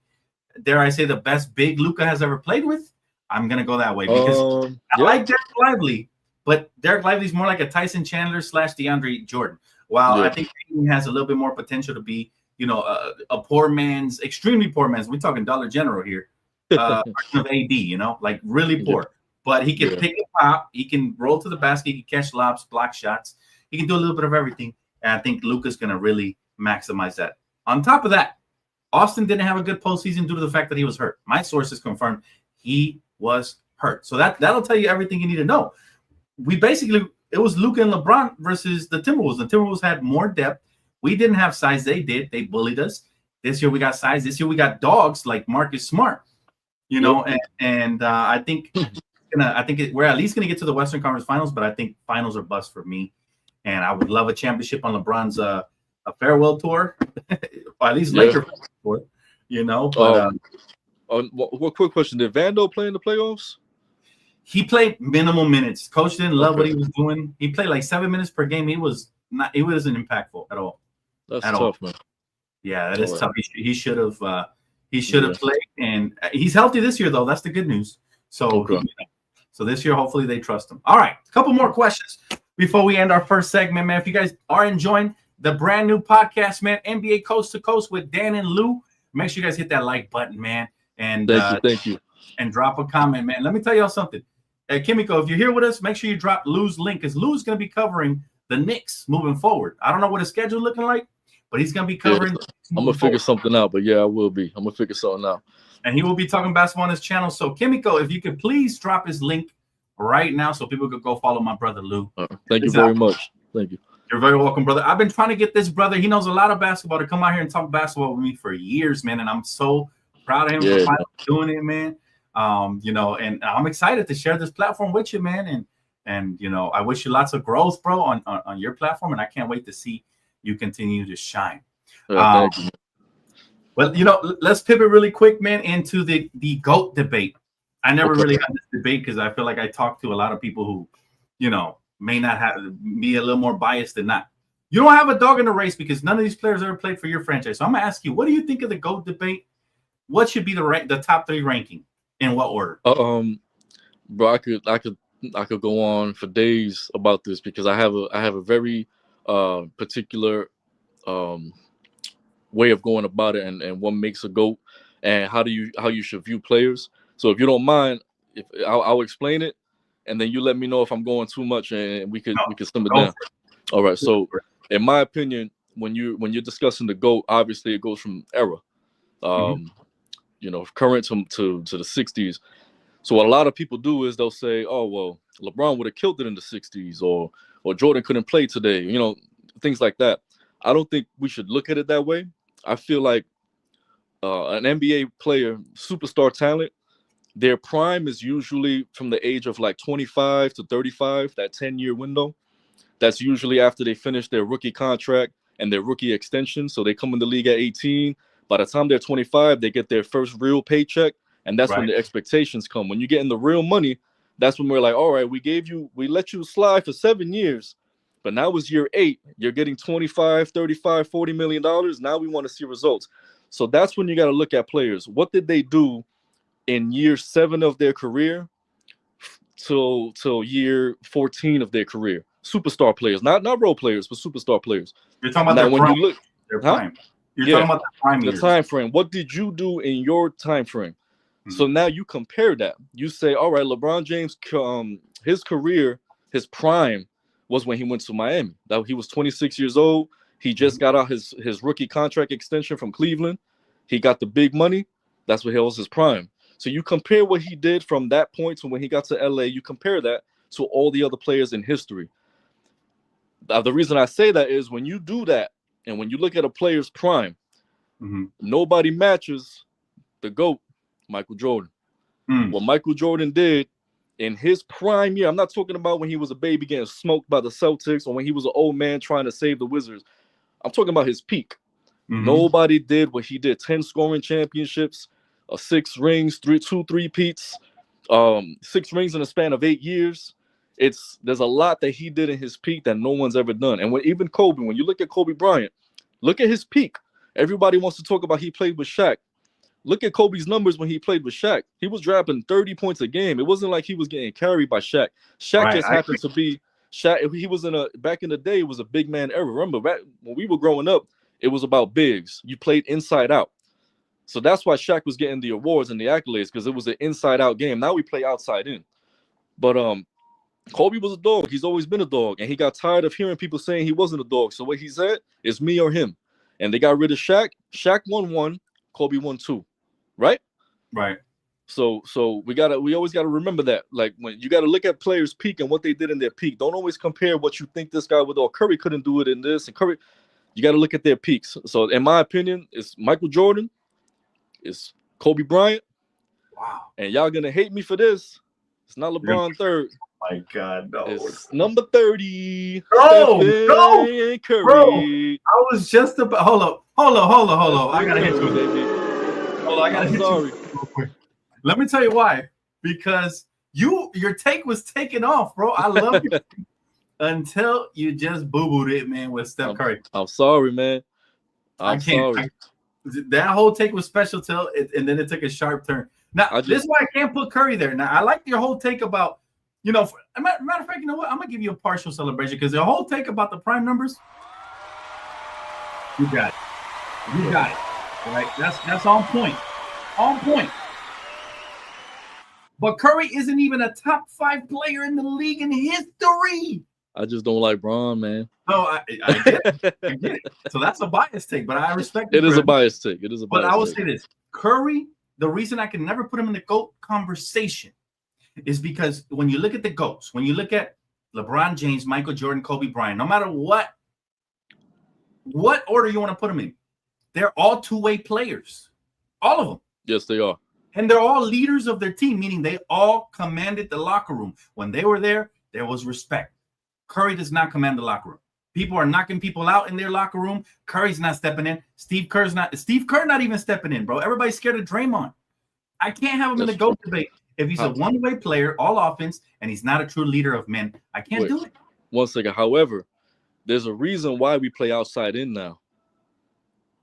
dare I say, the best big Luka has ever played with. I'm going to go that way because I like Derek Lively, but Derek Lively's more like a Tyson Chandler / DeAndre Jordan. While I think Aiden has a little bit more potential to be, a poor man's, extremely poor man's. We're talking Dollar General here, of AD, like really poor. But he can pick and pop. He can roll to the basket. He can catch lobs, block shots. He can do a little bit of everything. And I think Luka's going to really maximize that. On top of that, Austin didn't have a good postseason due to the fact that he was hurt. My sources confirmed he was hurt. So that'll tell you everything you need to know. It was Luka and LeBron versus the Timberwolves. The Timberwolves had more depth. We didn't have size. They did. They bullied us. This year we got size. This year we got dogs like Marcus Smart. I think we're at least going to get to the Western Conference Finals, but I think finals are bust for me. And I would love a championship on LeBron's a farewell tour, or at least Laker tour. But one quick question: did Vando play in the playoffs? He played minimal minutes. Coach didn't love what he was doing. He played like 7 minutes per game. He wasn't impactful at all. That's tough, man. Yeah, that is tough. He should have played, and he's healthy this year though. That's the good news. So so this year, hopefully they trust him. All right, a couple more questions before we end our first segment, man. If you guys are enjoying the brand new podcast, man, NBA Coast to Coast with Dan and Lou, make sure you guys hit that like button, man. And thank you. And drop a comment, man. Let me tell y'all something. Hey, Kimiko, if you're here with us, make sure you drop Lou's link, because Lou's going to be covering the Knicks moving forward. I don't know what his schedule looking like, but he's going to be covering. I'm going to figure something out, but I will be. I'm going to figure something out. And he will be talking basketball on his channel. So, Kimiko, if you could please drop his link right now so people could go follow my brother Lou. Thank you very much. Thank you. You're very welcome, brother. I've been trying to get this brother. He knows a lot of basketball to come out here and talk basketball with me for years, man. And I'm so proud of him for finally doing it, man. And I'm excited to share this platform with you, man. And I wish you lots of growth, bro, on your platform. And I can't wait to see you continue to shine. Thank you. Well, let's pivot really quick, man, into the GOAT debate. I never really had this debate because I feel like I talk to a lot of people who, may not be a little more biased than not. You don't have a dog in the race because none of these players ever played for your franchise. So I'm gonna ask you, what do you think of the GOAT debate? What should be the top 3 ranking? In what order? Bro, I could go on for days about this because I have a very particular way of going about it and what makes a GOAT and how you should view players. So if you don't mind, I'll explain it, and then you let me know if I'm going too much and we could slim it down. All right. So, in my opinion, when you're discussing the GOAT, obviously it goes from era, current to the '60s. So what a lot of people do is they'll say, "Oh, well, LeBron would have killed it in the '60s," or Jordan couldn't play today. Things like that. I don't think we should look at it that way. I feel like an NBA player, superstar talent, their prime is usually from the age of like 25 to 35, that 10-year window. That's usually after they finish their rookie contract and their rookie extension. So they come in the league at 18. By the time they're 25, they get their first real paycheck. And that's when the expectations come. When you get in the real money, that's when we're like, all right, we let you slide for 7 years. But now it's year 8. You're getting 25, 35, $40 million. Now we want to see results. So that's when you got to look at players. What did they do in year 7 of their career till year 14 of their career? Superstar players, not role players, but superstar players. You're talking about their prime. You're talking about the prime years. The time frame. What did you do in your time frame? So now you compare that. You say, all right, LeBron James, his career, his prime was when he went to Miami. That he was 26 years old. He just got out his rookie contract extension from Cleveland. He got the big money. That's what was his prime. So you compare what he did from that point to when he got to LA. You compare that to all the other players in history. The reason I say that is when you do that, and when you look at a player's prime, nobody matches the GOAT, Michael Jordan. What Michael Jordan did in his prime year, I'm not talking about when he was a baby getting smoked by the Celtics or when he was an old man trying to save the Wizards. I'm talking about his peak. Nobody did what he did. 10 scoring championships, 6 rings, 2 3-peats, 6 rings in a span of 8 years. There's a lot that he did in his peak that no one's ever done. And even Kobe, when you look at Kobe Bryant, look at his peak. Everybody wants to talk about he played with Shaq. Look at Kobe's numbers when he played with Shaq. He was dropping 30 points a game. It wasn't like he was getting carried by Shaq. Shaq just happened to be Shaq. He was back in the day, it was a big man era. Remember, back when we were growing up, it was about bigs. You played inside out. So that's why Shaq was getting the awards and the accolades, because it was an inside out game. Now we play outside in. But Kobe was a dog. He's always been a dog. And he got tired of hearing people saying he wasn't a dog. So what he said is me or him. And they got rid of Shaq. Shaq won 1, Kobe won 2. Right? Right. So we always gotta remember that. Like, when you gotta look at players' peak and what they did in their peak. Don't always compare what you think this guy would do. Curry couldn't do it in this, and Curry, you gotta look at their peaks. So in my opinion, it's Michael Jordan, it's Kobe Bryant. Wow. And y'all gonna hate me for this. It's not LeBron third. My God, no. It's number 30. No, Curry. Bro, I was just about hold up. I gotta hit you, baby. I gotta hit you real quick. Let me tell you why. Because your take was taken off, bro. I love it until you just boo-booed it, man, with Steph Curry. I'm sorry, man. I'm sorry. That whole take was special till it, and then it took a sharp turn. Now, this is why I can't put Curry there. Now, I like your whole take about, matter of fact, you know what? I'm gonna give you a partial celebration because the whole take about the prime numbers, you got it. Right? That's on point. On point. But Curry isn't even a top 5 player in the league in history. I just don't like Bron, man. No, I get it. I get it. So that's a biased take, but I respect it. It is a biased take. But I will say this. Curry, the reason I can never put him in the GOAT conversation is because when you look at the GOATs, when you look at LeBron James, Michael Jordan, Kobe Bryant, no matter what order you want to put them in, they're all two-way players. All of them. Yes, they are. And they're all leaders of their team, meaning they all commanded the locker room. When they were there was respect. Curry does not command the locker room. People are knocking people out in their locker room. Curry's not stepping in. Steve Kerr not even stepping in, bro. Everybody's scared of Draymond. I can't have him in the GOAT debate if he's a one-way player, all offense, and he's not a true leader of men. I can't do it. One second. However, there's a reason why we play outside in now.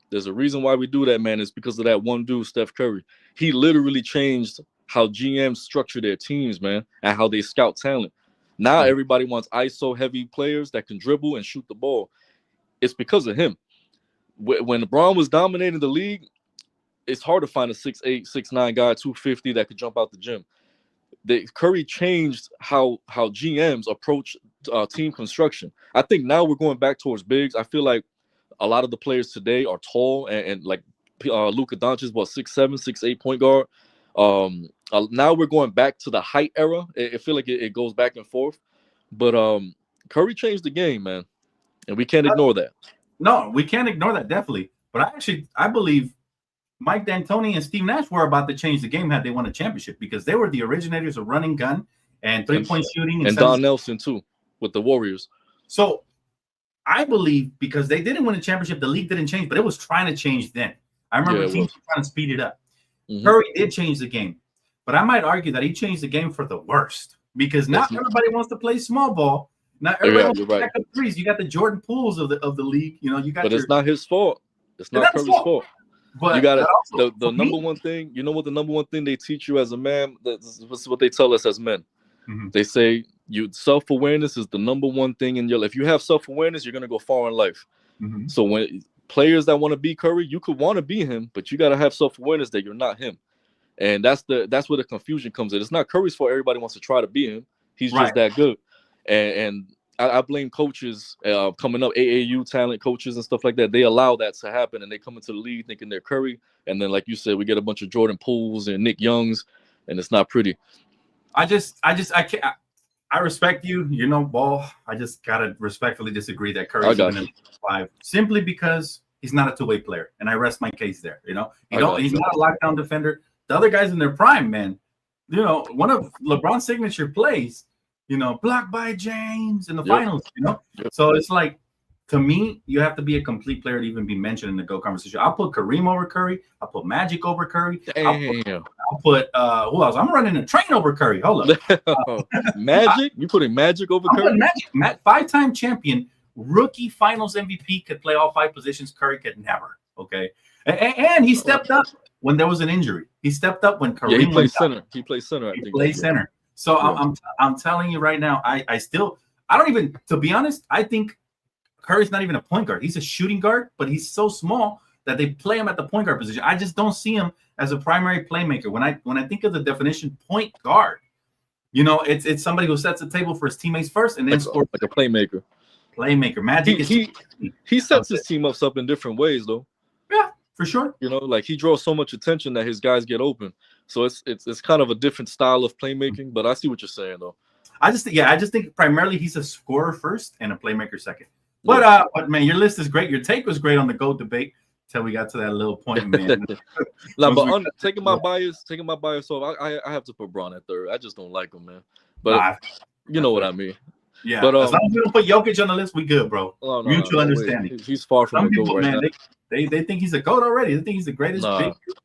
There's a reason why we do that, man. It's because of that one dude, Steph Curry. He literally changed how GMs structure their teams, man, and how they scout talent. Now everybody wants ISO-heavy players that can dribble and shoot the ball. It's because of him. When LeBron was dominating the league, it's hard to find a 6'8", 6'9" guy, 250 that could jump out the gym. Curry changed how GMs approach team construction. I think now we're going back towards bigs. I feel like a lot of the players today are tall and like Luka Doncic was 6'7", 6'8" point guard. Now we're going back to the height era. I feel like it goes back and forth. But Curry changed the game, man, and we can't ignore that. No, we can't ignore that, definitely. But I believe Mike D'Antoni and Steve Nash were about to change the game had they won a championship, because they were the originators of running gun and three-point shooting. And Don Nelson, too, with the Warriors. So I believe because they didn't win a championship, the league didn't change, but it was trying to change then. I remember teams trying to speed it up. Curry did change the game, but I might argue that he changed the game for the worst, because not everybody wants to play small ball. Not everybody wants to back up threes. You got the Jordan Pooles of the league. You know, you got. But it's not his fault. It's not Curry's fault. But you got the number one thing. You know what the number one thing they teach you as a man? This is what they tell us as men. They say self-awareness is the number one thing in your life. If you have self-awareness, you're gonna go far in life. So when players that want to be Curry, you could want to be him, but you got to have self-awareness that you're not him. And that's where the confusion comes in. It's not Curry's fault. Everybody wants to try to be him. He's just that good. And I blame coaches coming up, AAU talent coaches and stuff like that. They allow that to happen, and they come into the league thinking they're Curry. And then, like you said, we get a bunch of Jordan Pooles and Nick Youngs, and it's not pretty. I can't. I respect you, you know, Ball. I just gotta respectfully disagree that Curry's in the 5 simply because he's not a two-way player, and I rest my case there. You know, he's not a lockdown defender. The other guys in their prime, man. You know, one of LeBron's signature plays, you know, blocked by James in the finals. You know, so it's like, to me, you have to be a complete player to even be mentioned in the GOAT conversation. I'll put Kareem over Curry. I'll put Magic over Curry. I'll put who else? I'm running a train over Curry. Hold up. Magic? You putting Magic over Curry? Magic, 5-time champion, rookie finals MVP, could play all 5 positions. Curry could never. Okay. And he stepped up when there was an injury. He stepped up when Kareem he plays center. He plays center. He plays center. So I'm telling you right now, I don't even, to be honest, I think Curry's not even a point guard. He's a shooting guard, but he's so small that they play him at the point guard position. I just don't see him as a primary playmaker. When I think of the definition point guard, you know, it's somebody who sets the table for his teammates first and then scores like a playmaker. Magic he sets his team ups up in different ways, though. Yeah, for sure. You know, like he draws so much attention that his guys get open. So it's kind of a different style of playmaking. But I see what you're saying, though. I just think primarily he's a scorer first and a playmaker second. But man, your list is great. Your take was great on the GOAT debate until we got to that little point, man. Taking my bias off, I have to put Bron at third. I just don't like him, man. But you know what I mean. Yeah. But as long as we don't put Jokic on the list, we good, bro. Mutual understanding. He's far from the GOAT right now. They think he's a GOAT already. They think he's the greatest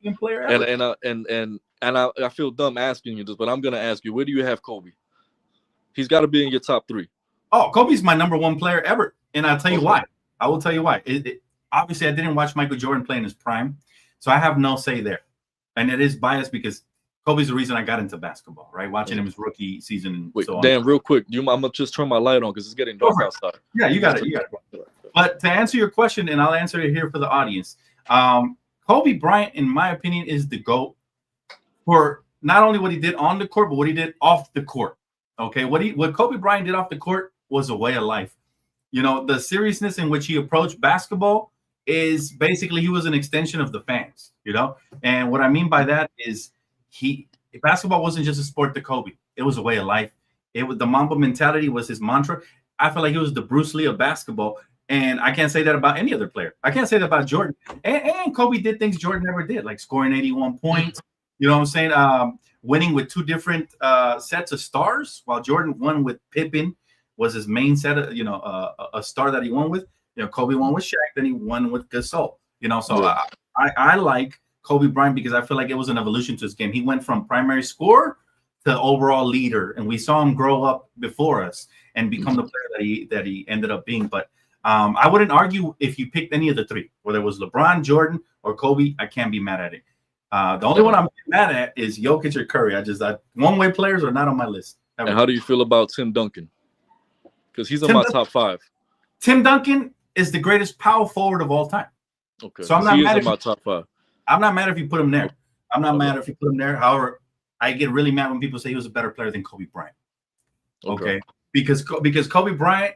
big player ever. And I feel dumb asking you this, but I'm gonna ask you, where do you have Kobe? He's got to be in your top 3. Oh, Kobe's my number 1 player ever. And I'll tell you why. I will tell you why. Obviously, I didn't watch Michael Jordan play in his prime, so I have no say there. And it is biased because Kobe's the reason I got into basketball, right? Watching him his rookie season. And so on. Dan, real quick, I'm going to just turn my light on because it's getting dark outside. Yeah, you got it. But to answer your question, and I'll answer it here for the audience, Kobe Bryant, in my opinion, is the GOAT for not only what he did on the court, but what he did off the court. Okay, what Kobe Bryant did off the court was a way of life. You know, the seriousness in which he approached basketball is basically he was an extension of the fans, you know? And what I mean by that is basketball wasn't just a sport to Kobe. It was a way of life. The Mamba mentality was his mantra. I feel like he was the Bruce Lee of basketball. And I can't say that about any other player. I can't say that about Jordan. And Kobe did things Jordan never did, like scoring 81 points. You know what I'm saying? Winning with 2 different sets of stars, while Jordan won with Pippen. Was his main set of, you know, a star that he won with. You know, Kobe won with Shaq, then he won with Gasol. You know, so I like Kobe Bryant because I feel like it was an evolution to his game. He went from primary scorer to overall leader, and we saw him grow up before us and become the player that he ended up being. But I wouldn't argue if you picked any of the 3, whether it was LeBron, Jordan, or Kobe. I can't be mad at it. The only one I'm mad at is Jokic or Curry. One-way players are not on my list. And how do you feel about Tim Duncan? Because he's in my top 5. Tim Duncan is the greatest power forward of all time. Okay. So I'm not mad in my top 5. I'm not mad if you put him there. I'm not mad if you put him there. However, I get really mad when people say he was a better player than Kobe Bryant. Okay. because Kobe Bryant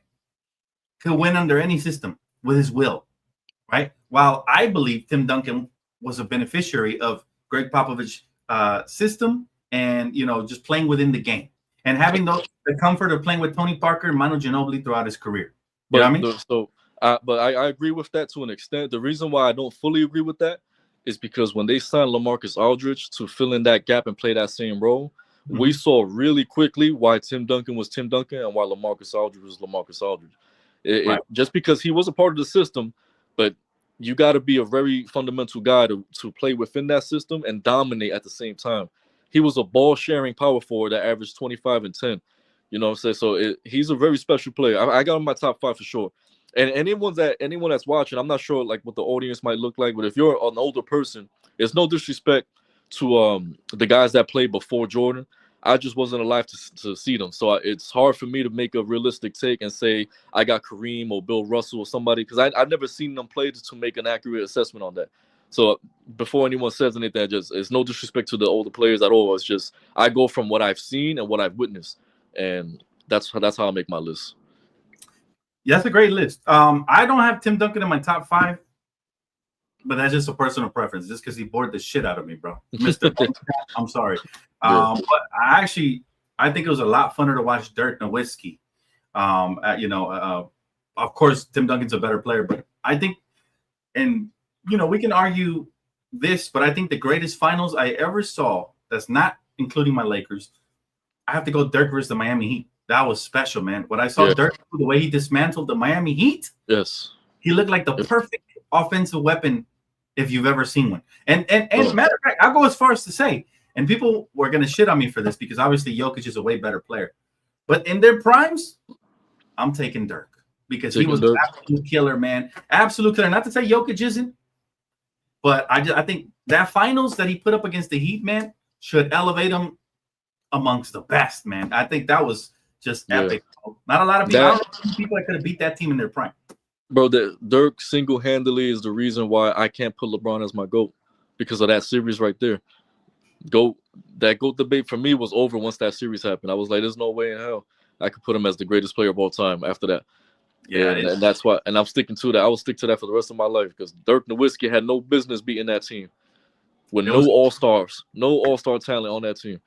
could win under any system with his will, right? While I believe Tim Duncan was a beneficiary of Greg Popovich's system and, just playing within the game and having the comfort of playing with Tony Parker and Manu Ginobili throughout his career. You know what I mean? But I agree with that to an extent. The reason why I don't fully agree with that is because when they signed LaMarcus Aldridge to fill in that gap and play that same role, we saw really quickly why Tim Duncan was Tim Duncan and why LaMarcus Aldridge was LaMarcus Aldridge. Just because he was a part of the system, but you got to be a very fundamental guy to play within that system and dominate at the same time. He was a ball-sharing power forward that averaged 25 and 10. You know what I'm saying? So he's a very special player. I got him in my top 5 for sure. And anyone that's watching, I'm not sure like what the audience might look like, but if you're an older person, it's no disrespect to the guys that played before Jordan. I just wasn't alive to see them. So it's hard for me to make a realistic take and say I got Kareem or Bill Russell or somebody because I've never seen them play to make an accurate assessment on that. So before anyone says anything, it's no disrespect to the older players at all. It's just I go from what I've seen and what I've witnessed. And that's how I make my list. Yeah, that's a great list. I don't have Tim Duncan in my top 5, but that's just a personal preference, just because he bored the shit out of me, bro. Mr. I'm sorry. But I think it was a lot funner to watch Dirk Nowitzki. Of course, Tim Duncan's a better player, but I think, and we can argue this, but I think the greatest finals I ever saw, that's not including my Lakers, I have to go Dirk versus the Miami Heat. That was special, man. When I saw Dirk, the way he dismantled the Miami Heat, he looked like the perfect offensive weapon if you've ever seen one. And matter of fact, I'll go as far as to say, and people were going to shit on me for this because obviously Jokic is a way better player. But in their primes, I'm taking Dirk because he was an absolute killer, man. Absolute killer. Not to say Jokic isn't, but I think that finals that he put up against the Heat, man, should elevate him amongst the best, man. I think that was just epic. Not a lot of people that could have beat that team in their prime. Bro, Dirk single-handedly is the reason why I can't put LeBron as my GOAT because of that series right there. That GOAT debate for me was over once that series happened. I was like, there's no way in hell I could put him as the greatest player of all time after that. Yeah, and that's why. And I'm sticking to that. I will stick to that for the rest of my life because Dirk Nowitzki had no business beating that team with no all-stars, no all-star talent on that team.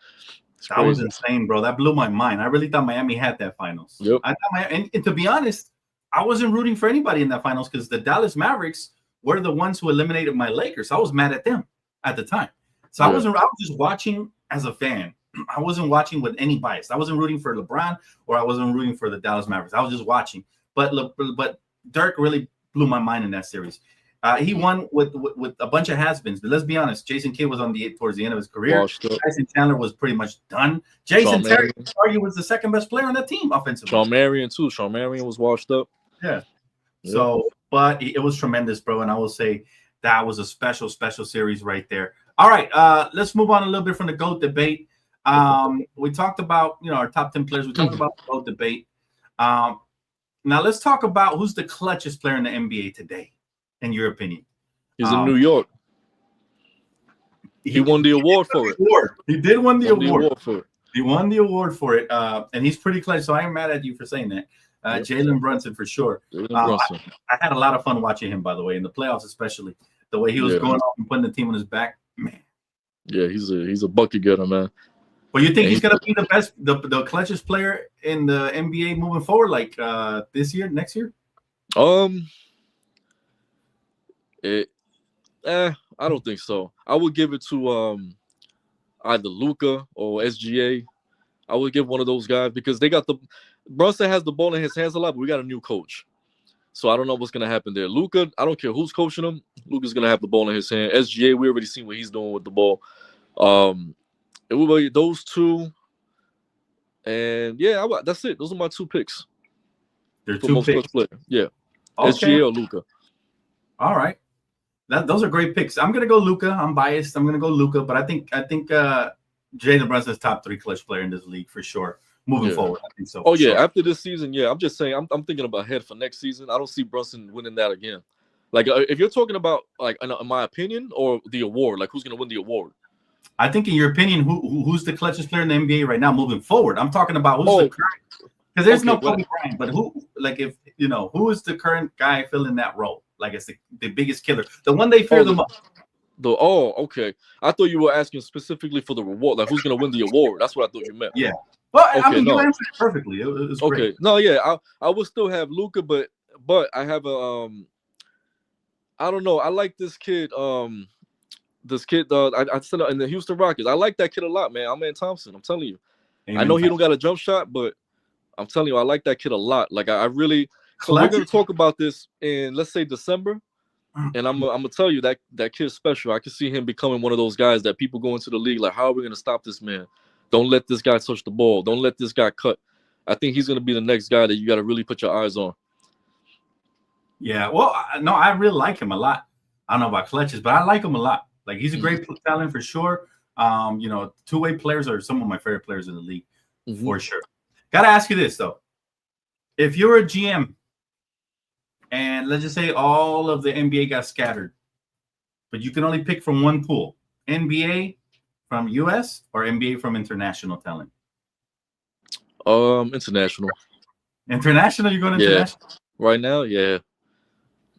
That was insane, bro. That blew my mind. I really thought Miami had that finals. Yep. I thought and to be honest, I wasn't rooting for anybody in that finals because the Dallas Mavericks were the ones who eliminated my Lakers. I was mad at them at the time. So I was just watching as a fan. I wasn't watching with any bias. I wasn't rooting for LeBron or I wasn't rooting for the Dallas Mavericks. I was just watching. But Dirk really blew my mind in that series. He won with a bunch of has-beens. But let's be honest, Jason Kidd was towards the end of his career. Tyson Chandler was pretty much done. Jason Terry, was the second best player on that team offensively. Shawn Marion too. Shawn Marion was washed up. Yeah. So, but it was tremendous, bro. And I will say that was a special series right there. All right, let's move on a little bit from the GOAT debate. We talked about our top 10 players. We talked about the GOAT debate. Now let's talk about who's the clutchest player in the NBA today. In your opinion? He's in New York. He won the award for it. He did win the award for it. He won the award for it. And he's pretty clutch, so I ain't mad at you for saying that. Jalen Brunson for sure. I had a lot of fun watching him, by the way, in the playoffs, especially. The way he was going off and putting the team on his back, man. Yeah, he's a bucket getter, man. But you think he's gonna be the best, the clutchest player in the NBA moving forward, like this year, next year? I don't think so. I would give it to either Luka or SGA. I would give one of those guys because they got Brunson has the ball in his hands a lot, but we got a new coach. So I don't know what's gonna happen there. Luka, I don't care who's coaching him. Luka's gonna have the ball in his hand. SGA, we already seen what he's doing with the ball. It will be those two, and that's it. Those are my two picks. They're two picks. Yeah, okay. SGA or Luka. All right. Those are great picks. I'm gonna go Luka. I'm biased. I'm gonna go Luka, but I think Jalen Brunson's top 3 clutch player in this league for sure. Moving forward, I think so. Oh yeah, after this season, I'm just saying, I'm thinking about ahead for next season. I don't see Brunson winning that again. Like if you're talking about like in my opinion or the award, like who's gonna win the award? I think in your opinion, who's the clutchest player in the NBA right now moving forward? I'm talking about who's the current Because there's no Kobe Bryant, but who, like, if you know, who is the current guy filling that role? Like, it's the biggest killer, the one they fear the most. Okay. I thought you were asking specifically for the reward, like who's gonna win the award. That's what I thought you meant. Yeah. Well, okay, I mean, you answered perfectly. It was okay. Great. No, yeah, I would still have Luka, but I have a I don't know. I like this kid. This kid. I said in the Houston Rockets. I like that kid a lot, man. Amen Thompson. I'm telling you. Amen. I know he don't got a jump shot, but I'm telling you, I like that kid a lot. Like I really. So we're gonna talk about this in, let's say, December, and I'm gonna tell you that kid's special. I can see him becoming one of those guys that people go into the league like, how are we gonna stop this man? Don't let this guy touch the ball. Don't let this guy cut. I think he's gonna be the next guy that you got to really put your eyes on. Yeah, well, no, I really like him a lot. I don't know about clutches, but I like him a lot. Like, he's a great talent for sure. You know, two-way players are some of my favorite players in the league for sure. Got to ask you this though: if you're a GM, and let's just say all of the NBA got scattered, but you can only pick from one pool: NBA from US or NBA from international talent? International. International? You're going international? Right now, yeah.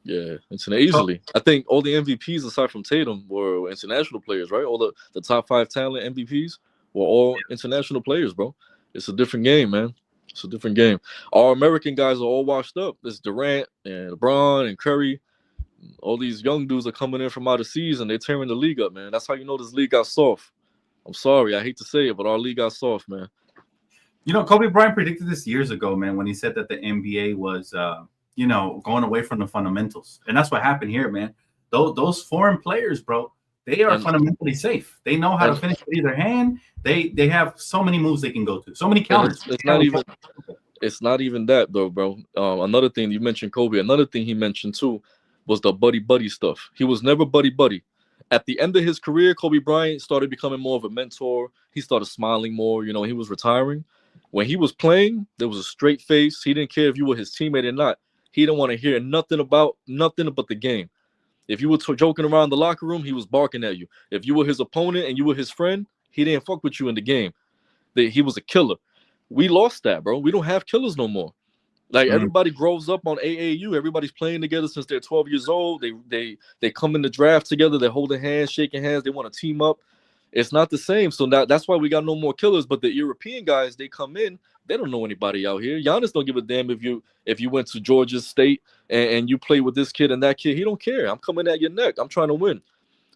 Yeah, easily. I think all the MVPs aside from Tatum were international players, right? All the top 5 talent MVPs were all international players, bro. It's a different game, man. It's a different game. Our American guys are all washed up. There's Durant and LeBron and Curry. All these young dudes are coming in from out of season. They're tearing the league up, man. That's how you know this league got soft. I'm sorry, I hate to say it, but our league got soft, man. You know, Kobe Bryant predicted this years ago, man, when he said that the NBA was you know, going away from the fundamentals. And that's what happened here, man. Those foreign players, bro, they are fundamentally safe. They know how to finish with either hand. They have so many moves they can go to, so many counters. It's not even that though, bro. Another thing you mentioned, Kobe. Another thing he mentioned too was the buddy stuff. He was never buddy. At the end of his career, Kobe Bryant started becoming more of a mentor. He started smiling more. You know, he was retiring. When he was playing, there was a straight face. He didn't care if you were his teammate or not. He didn't want to hear nothing but the game. If you were joking around the locker room, he was barking at you. If you were his opponent and you were his friend, he didn't fuck with you in the game. He was a killer. We lost that, bro. We don't have killers no more. Like everybody grows up on AAU. Everybody's playing together since they're 12 years old. They come in the draft together. They're holding hands, shaking hands. They want to team up. It's not the same. So that's why we got no more killers. But the European guys, they come in. They don't know anybody out here. Giannis don't give a damn if you went to Georgia State and you play with this kid and that kid. He don't care. I'm coming at your neck. I'm trying to win.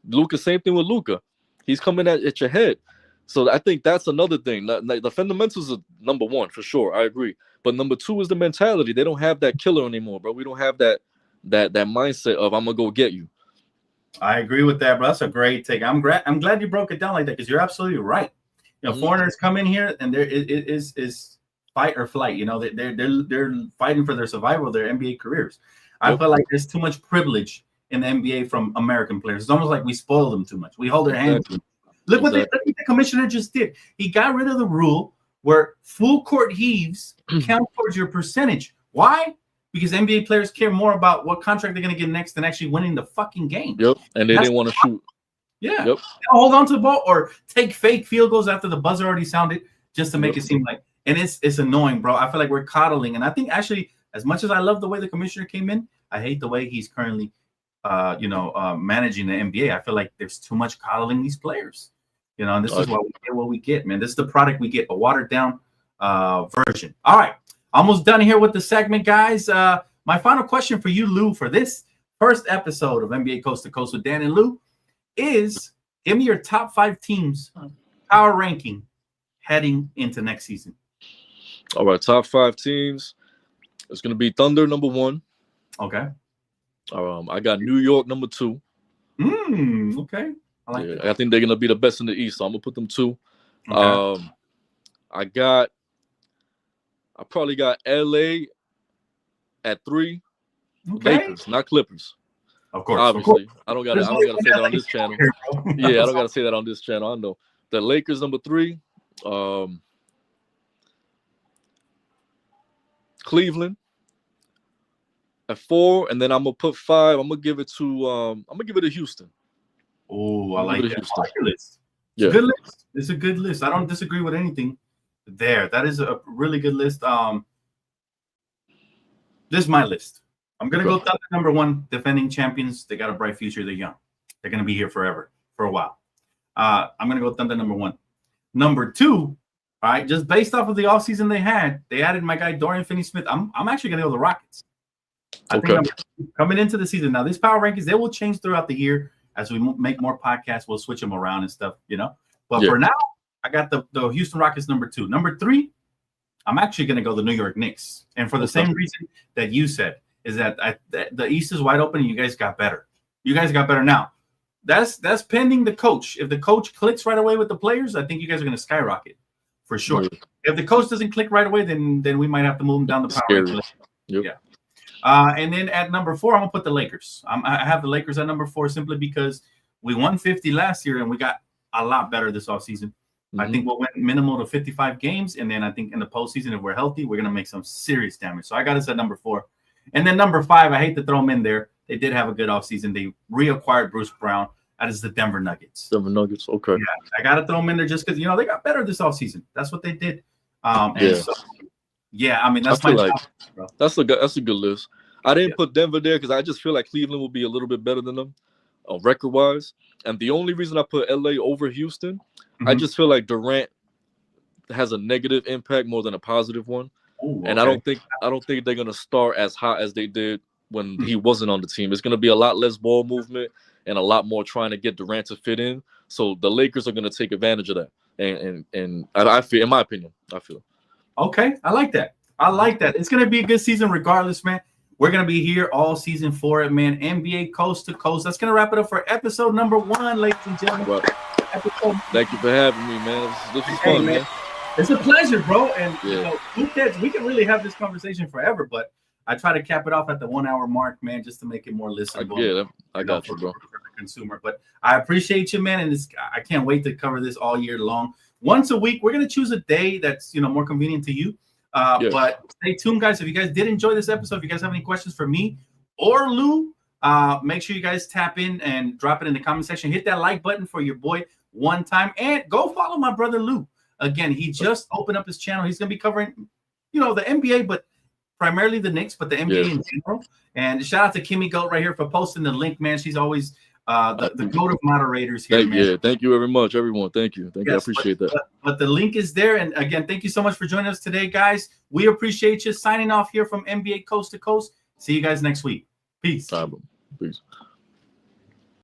Luka, same thing with Luka. He's coming at your head. So I think that's another thing. The fundamentals are number one for sure. I agree. But number two is the mentality. They don't have that killer anymore, bro. We don't have that mindset of I'm gonna go get you. I agree with that, bro. That's a great take. I'm glad you broke it down like that because you're absolutely right. You know, foreigners come in here and it is fight or flight. You know, they're fighting for their survival of their NBA careers. I feel like there's too much privilege in the NBA from American players. It's almost like we spoil them too much. We hold their hands. Look what the commissioner just did. He got rid of the rule where full court heaves count towards your percentage. Why? Because NBA players care more about what contract they're going to get next than actually winning the fucking game. Yep, and they didn't want to shoot. Yeah. Yep. Hold on to the ball or take fake field goals after the buzzer already sounded just to make it seem like. And it's annoying, bro. I feel like we're coddling. And I think actually, as much as I love the way the commissioner came in, I hate the way he's currently, managing the NBA. I feel like there's too much coddling these players. You know, and this is why we get what we get, man. This is the product we get, a watered down version. All right. Almost done here with the segment, guys. My final question for you, Lou, for this first episode of NBA Coast to Coast with Dan and Lou is give me your top 5 teams power ranking heading into next season. All right, top 5 teams. It's going to be Thunder number 1. Okay. I got New York number 2. Okay. I like that. I think they're going to be the best in the East, so I'm going to put them 2. Okay. I probably got LA at 3. Okay. Lakers, not Clippers. Of course. Obviously. I don't gotta say that on this channel. Yeah, I don't gotta say that on this channel. I know. The Lakers number 3. Cleveland at 4, and then I'm gonna put 5. I'm gonna give it to Houston. Oh, I like that. Houston. I like your list. It's a good list. It's a good list. I don't disagree with anything there. That is a really good list. This is my list. I'm gonna go Thunder number 1, defending champions. They got a bright future. They're young. They're gonna be here forever, for a while. I'm gonna go Thunder number 1. Number 2, all right, just based off of the offseason they added my guy Dorian Finney-Smith. I'm actually gonna go the Rockets. I think coming into the season. Now, these power rankings, they will change throughout the year as we make more podcasts. We'll switch them around and stuff, But for now, I got the Houston Rockets number 2. Number 3, I'm actually going to go the New York Knicks. And for the same reason that you said, is that the East is wide open and you guys got better. You guys got better now. That's pending the coach. If the coach clicks right away with the players, I think you guys are going to skyrocket for sure. Mm-hmm. If the coach doesn't click right away, then we might have to move them down the power rankings. Yep. Yeah. And then at number 4, I'm going to put the Lakers. I have the Lakers at number 4 simply because we won 50 last year and we got a lot better this offseason. Mm-hmm. I think we'll win minimal to 55 games. And then I think in the postseason, if we're healthy, we're going to make some serious damage. So I got us at number 4. And then number 5, I hate to throw them in there. They did have a good offseason. They reacquired Bruce Brown. That is the Denver Nuggets. Denver Nuggets, okay. Yeah, I got to throw them in there just because, they got better this offseason. That's what they did. I mean, that's that's a good list. I didn't put Denver there because I just feel like Cleveland will be a little bit better than them, record-wise. And the only reason I put LA over Houston, I just feel like Durant has a negative impact more than a positive one. Ooh, and I don't think they're gonna start as hot as they did when he wasn't on the team. It's gonna be a lot less ball movement and a lot more trying to get Durant to fit in. So the Lakers are gonna take advantage of that. And I feel, in my opinion, okay, I like that. It's gonna be a good season regardless, man. We're gonna be here all season for it, man. NBA coast to coast. That's gonna wrap it up for episode number 1, ladies and gentlemen. Well, thank you for having me, man. This was fun, man. It's a pleasure, bro. And who cares? We can really have this conversation forever, but I try to cap it off at the 1 hour mark, man, just to make it more listenable. I got you, bro. For the consumer. But I appreciate you, man, and I can't wait to cover this all year long. Once a week, we're gonna choose a day that's more convenient to you. But stay tuned, guys. If you guys did enjoy this episode, if you guys have any questions for me or Lou, make sure you guys tap in and drop it in the comment section. Hit that like button for your boy one time, and go follow my brother Lou. Again, he just opened up his channel. He's gonna be covering, the NBA, but primarily the Knicks, but the NBA in general. And shout out to Kimmy Goat right here for posting the link, man. She's always the goat of moderators here, man. Yeah, thank you very much, everyone. Thank you. I appreciate that. But the link is there. And again, thank you so much for joining us today, guys. We appreciate you. Signing off here from NBA Coast to Coast. See you guys next week. Peace. Peace.